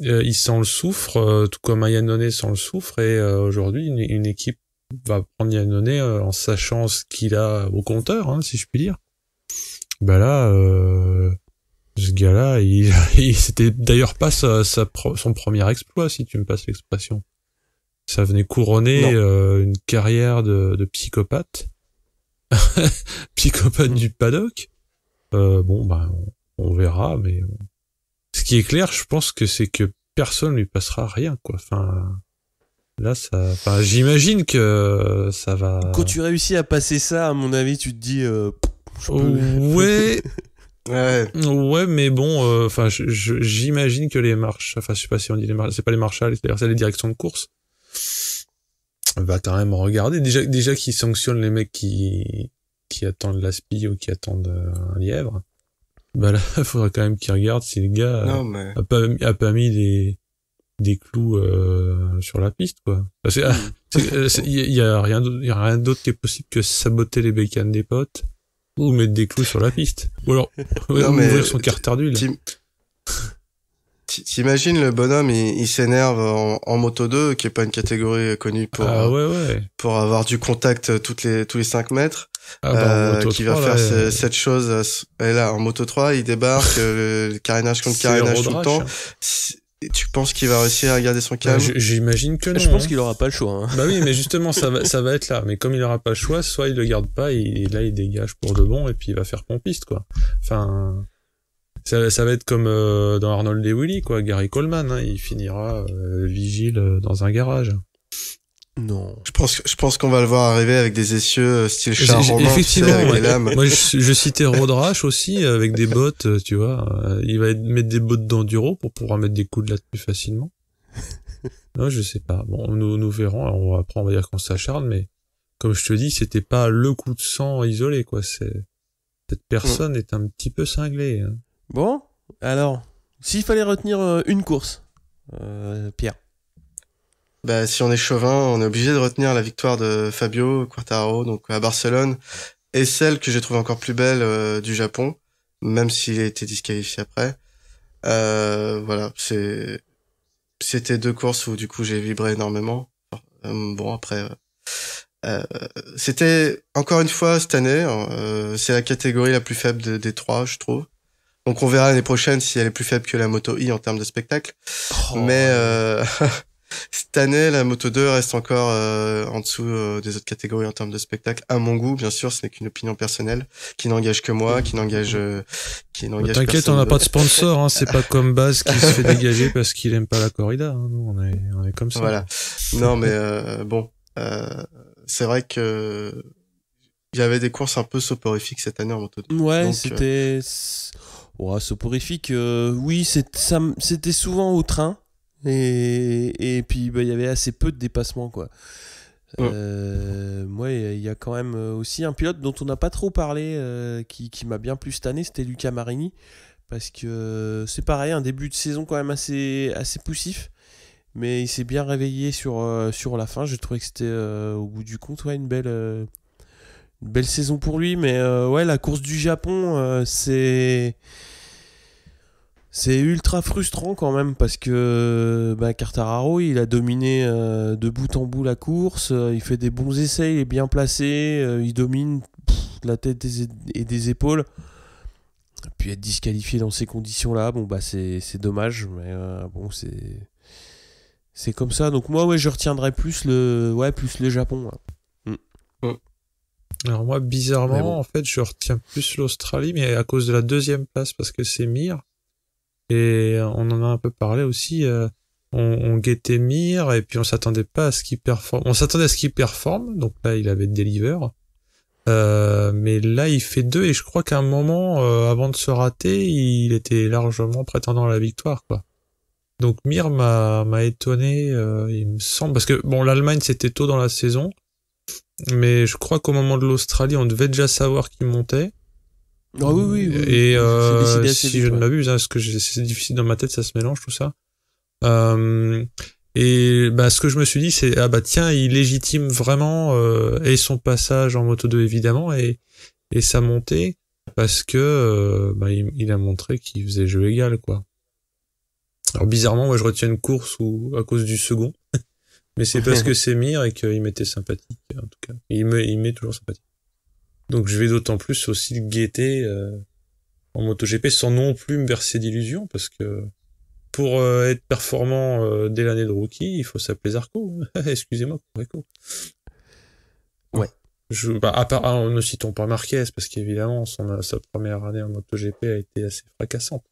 il sent le soufre, tout comme Iannone sent le soufre, et aujourd'hui, une équipe va prendre Iannone en sachant ce qu'il a au compteur, hein, si je puis dire. Bah là, ce gars-là, c'était d'ailleurs pas son premier exploit, si tu me passes l'expression. Ça venait couronner une carrière de psychopathe. Psychopathe du paddock. Bon, bah, on verra, mais ce qui est clair, je pense que c'est que personne lui passera rien, quoi. Enfin, là, j'imagine que ça va... Quand tu réussis à passer ça, à mon avis, tu te dis... Ouais... Ouais, mais bon, j'imagine que les marches, je sais pas si on dit les marches, c'est pas les marshals, c'est les directions de course, va quand même regarder, déjà qu'ils sanctionnent les mecs qui attendent l'aspi ou qui attendent un lièvre. Bah là, il faudrait quand même qu'ils regardent si le gars a pas mis des clous sur la piste, quoi. Parce que il y a rien d'autre qui est possible que saboter les bécanes des potes ou mettre des clous sur la piste. Ou alors ouvrir son carter d'huile. T'imagines le bonhomme, il s'énerve en Moto 2, qui est pas une catégorie connue pour pour avoir du contact tous les 5 mètres. Qui va faire cette chose. Et là, en Moto 3, il débarque, le carénage contre carénage tout le temps. Hein. Tu penses qu'il va réussir à garder son calme? J'imagine que non. Je pense qu'il aura pas le choix. Hein. Bah oui, mais justement, ça va être là. Mais comme il aura pas le choix, soit il le garde pas, et là, il dégage pour de bon, et puis il va faire pompiste, quoi. Enfin, ça va être comme dans Arnold et Willy, quoi. Gary Coleman, hein, il finira vigile dans un garage. Non. Je pense qu'on va le voir arriver avec des essieux style char romain. Effectivement, avec des lames. Moi, je citais Road Rash aussi, avec des bottes, tu vois. Il va mettre des bottes d'enduro pour pouvoir mettre des coudes là plus facilement. Non, je sais pas. Bon, nous verrons. Après, on va dire qu'on s'acharne, mais comme je te dis, c'était pas le coup de sang isolé, quoi. Cette personne est un petit peu cinglée. Hein. Bon, alors, s'il fallait retenir une course, Pierre. Bah, si on est chauvin, on est obligé de retenir la victoire de Fabio Quartararo, donc à Barcelone, et celle que j'ai trouvée encore plus belle du Japon, même s'il a été disqualifié après. Voilà, c'était 2 courses où du coup j'ai vibré énormément. Bon après, c'était encore une fois cette année, c'est la catégorie la plus faible des 3, je trouve. Donc on verra l'année prochaine si elle est plus faible que la Moto I en termes de spectacle. Mais cette année, la Moto 2 reste encore en dessous des autres catégories en termes de spectacle. À mon goût, bien sûr, ce n'est qu'une opinion personnelle qui n'engage que moi, qui n'engage T'inquiète, on n'a pas de sponsor, hein, c'est pas comme Baz qui se fait dégager parce qu'il aime pas la corrida. Hein. Nous, on est comme ça. Voilà. Non, mais bon, c'est vrai que il y avait des courses un peu soporifiques cette année en Moto 2. Ouais, donc, c'était soporifique. Oui, c'était souvent au train. Et puis il y avait assez peu de dépassements, quoi. Moi, il y a quand même aussi un pilote dont on n'a pas trop parlé, qui m'a bien plu cette année, c'était Luca Marini, parce que c'est pareil, un début de saison quand même assez poussif, mais il s'est bien réveillé sur la fin. J'ai trouvé que c'était au bout du compte une belle saison pour lui. Mais ouais, la course du Japon, c'est ultra frustrant quand même, parce que Quartararo, il a dominé de bout en bout la course, il fait des bons essais, il est bien placé, il domine de la tête et des épaules. Et puis être disqualifié dans ces conditions-là, c'est dommage, mais bon, c'est comme ça. Donc moi, ouais, je retiendrai plus le Japon. Alors moi, bizarrement, en fait, je retiens plus l'Australie, mais à cause de la 2e place, parce que c'est Mir. Et on en a un peu parlé aussi, on guettait Mir, et puis on s'attendait pas à ce qu'il performe. On s'attendait à ce qu'il performe, donc là il avait deliver. Mais là il fait 2, et je crois qu'à un moment, avant de se rater, il était largement prétendant à la victoire, quoi. Donc Mir m'a étonné, il me semble, parce que bon, l'Allemagne c'était tôt dans la saison, mais je crois qu'au moment de l'Australie, on devait déjà savoir qu'il montait. Ah oui. Et si je ne m'abuse, parce que c'est difficile dans ma tête, ça se mélange tout ça. Et ce que je me suis dit, c'est tiens, il légitime vraiment et son passage en Moto 2 évidemment et sa montée, parce que il a montré qu'il faisait jeu égal, quoi. Alors bizarrement, moi je retiens une course à cause du second, mais c'est parce que c'est Mir et qu'il m'était sympathique, en tout cas. Il m'est toujours sympathique. Donc je vais d'autant plus aussi le guetter en MotoGP sans non plus me verser d'illusions, parce que pour être performant dès l'année de rookie, il faut s'appeler Zarco. Excusez-moi pour Echo. Ouais. Ne citons pas Marquez, parce qu'évidemment sa première année en MotoGP a été assez fracassante.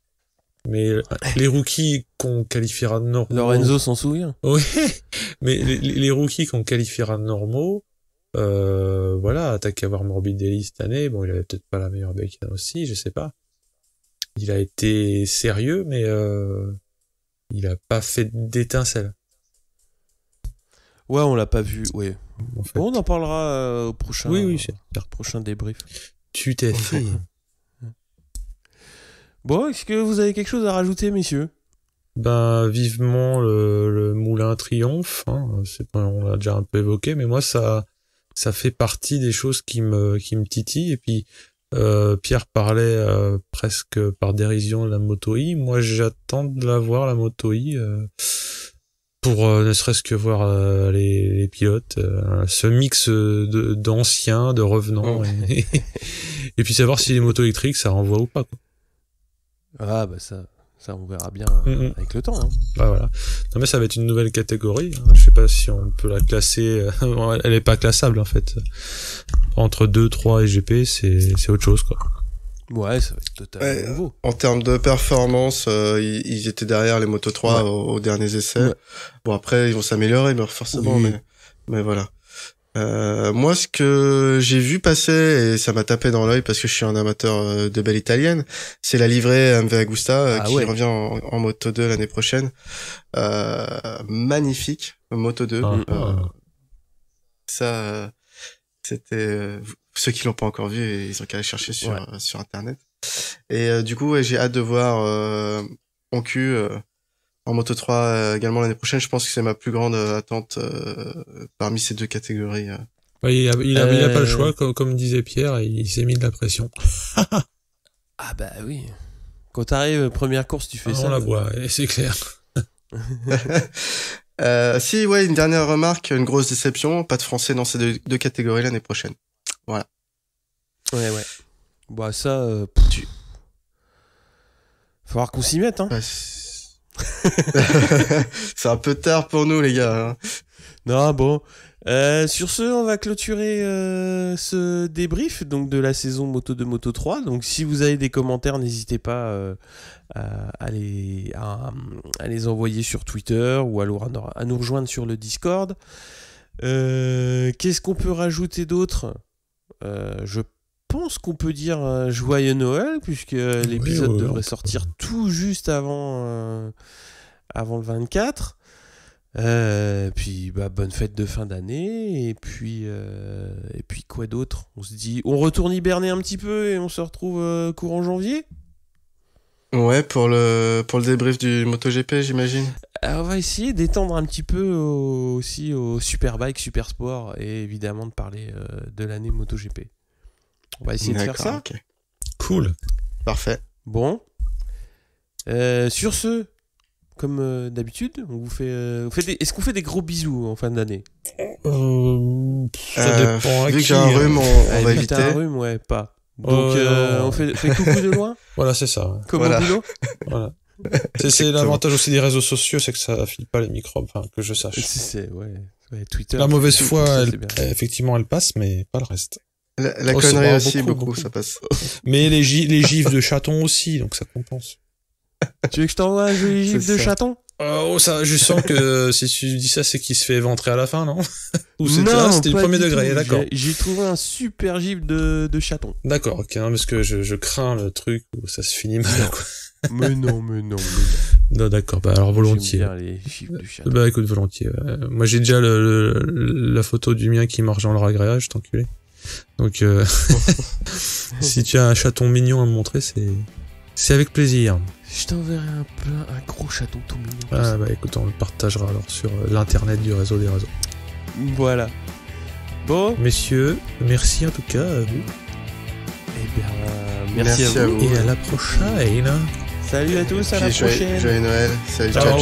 Mais les rookies qu'on qualifiera de normaux... Lorenzo s'en souvient. Oui, mais les rookies qu'on qualifiera de normaux, t'as qu'à voir Morbidelli cette année. Bon, il avait peut-être pas la meilleure bécane aussi, je sais pas. Il a été sérieux, mais il a pas fait d'étincelle. Ouais, on l'a pas vu, ouais. En fait. Bon, on en parlera au prochain, prochain débrief. Tu t'es fait. Bon, est-ce que vous avez quelque chose à rajouter, messieurs ? Vivement le Moulin Triomphe, hein. On l'a déjà un peu évoqué, mais moi ça fait partie des choses qui me titillent. Et puis Pierre parlait presque par dérision de la Moto I. Moi j'attends de la voir, la Moto I, pour ne serait-ce que voir les pilotes, ce mix d'anciens, de revenants, et puis savoir si les motos électriques ça renvoie ou pas, quoi. Ah ça on verra bien avec le temps, hein. Voilà. Non, mais ça va être une nouvelle catégorie, hein. Je sais pas si on peut la classer. Elle est pas classable, en fait. Entre 2, 3 et GP, c'est autre chose, quoi. Ouais, ça va être totalement nouveau. En termes de performance, ils étaient derrière les Moto 3 aux derniers essais. Ouais. Bon, après, ils vont s'améliorer, forcément, mais voilà. Moi, ce que j'ai vu passer, et ça m'a tapé dans l'œil parce que je suis un amateur de belle italienne, c'est la livrée MV Agusta qui revient en Moto 2 l'année prochaine. Magnifique, Moto 2. Ça, c'était... ceux qui l'ont pas encore vu, ils ont qu'à aller chercher sur Internet. Et du coup, j'ai hâte de voir Oncu en Moto 3 également l'année prochaine. Je pense que c'est ma plus grande attente parmi ces deux catégories. Il a pas le choix, comme disait Pierre, il s'est mis de la pression. Ah oui. Quand t'arrives, première course, tu fais ça. On la boit, et c'est clair. Si, ouais, une dernière remarque, une grosse déception, pas de français dans ces deux catégories l'année prochaine. Voilà. Ouais. Bah ça, faut voir qu'on s'y mette, hein. Bah, c'est un peu tard pour nous, les gars. Hein. Non, bon. Sur ce, on va clôturer ce débrief donc de la saison Moto 2, Moto 3. Donc si vous avez des commentaires, n'hésitez pas à les envoyer sur Twitter ou à nous rejoindre sur le Discord. Qu'est-ce qu'on peut rajouter d'autre ? Je pense qu'on peut dire joyeux Noël, puisque l'épisode devrait sortir tout juste avant le 24. Puis bonne fête de fin d'année, et puis quoi d'autre ? On se dit, on retourne hiberner un petit peu et on se retrouve courant janvier. Ouais, pour le débrief du MotoGP, j'imagine. Alors, on va essayer d'étendre un petit peu aussi au Superbike, Supersport, et évidemment de parler de l'année MotoGP. On va essayer de faire ça. Okay. Cool. Parfait. Bon. Sur ce, comme d'habitude, on vous fait. Est-ce qu'on fait des gros bisous en fin d'année ? Ça dépend à vu qui. que j'ai un rhume, on va éviter. T'as un rhume, ouais, pas. Donc, on fait coucou de loin. Voilà, c'est ça. Ouais. Comme au boulot. Voilà. C'est l'avantage aussi des réseaux sociaux, c'est que ça file pas les microbes, enfin, que je sache. Ouais, Twitter. La mauvaise foi, effectivement, elle passe, mais pas le reste. La connerie aussi, beaucoup, ça passe. Mais les gifs de chatons aussi, donc ça compense. Tu veux que je t'envoie un joli gif de chaton ? Ça, je sens que si tu dis ça, c'est qu'il se fait éventrer à la fin, non ? Ou c'était le premier degré, d'accord. J'ai trouvé un super gif de chaton. D'accord, ok, non, parce que je crains le truc où ça se finit mal, quoi. Mais non. Non, d'accord, alors volontiers. J'aime bien les gifs de chaton. Écoute, volontiers. Moi, j'ai déjà la photo du mien qui marche dans le ragréage, cet enculé. Donc, si tu as un chaton mignon à me montrer, c'est avec plaisir. Je t'enverrai un gros chaton tout mignon. Écoute, on le partagera alors sur l'internet du réseau des réseaux. Voilà. Bon. Messieurs, merci en tout cas à vous. Eh bien, merci à vous. Et à la prochaine. Salut à tous, à la prochaine. Joyeux Noël. Salut, ciao.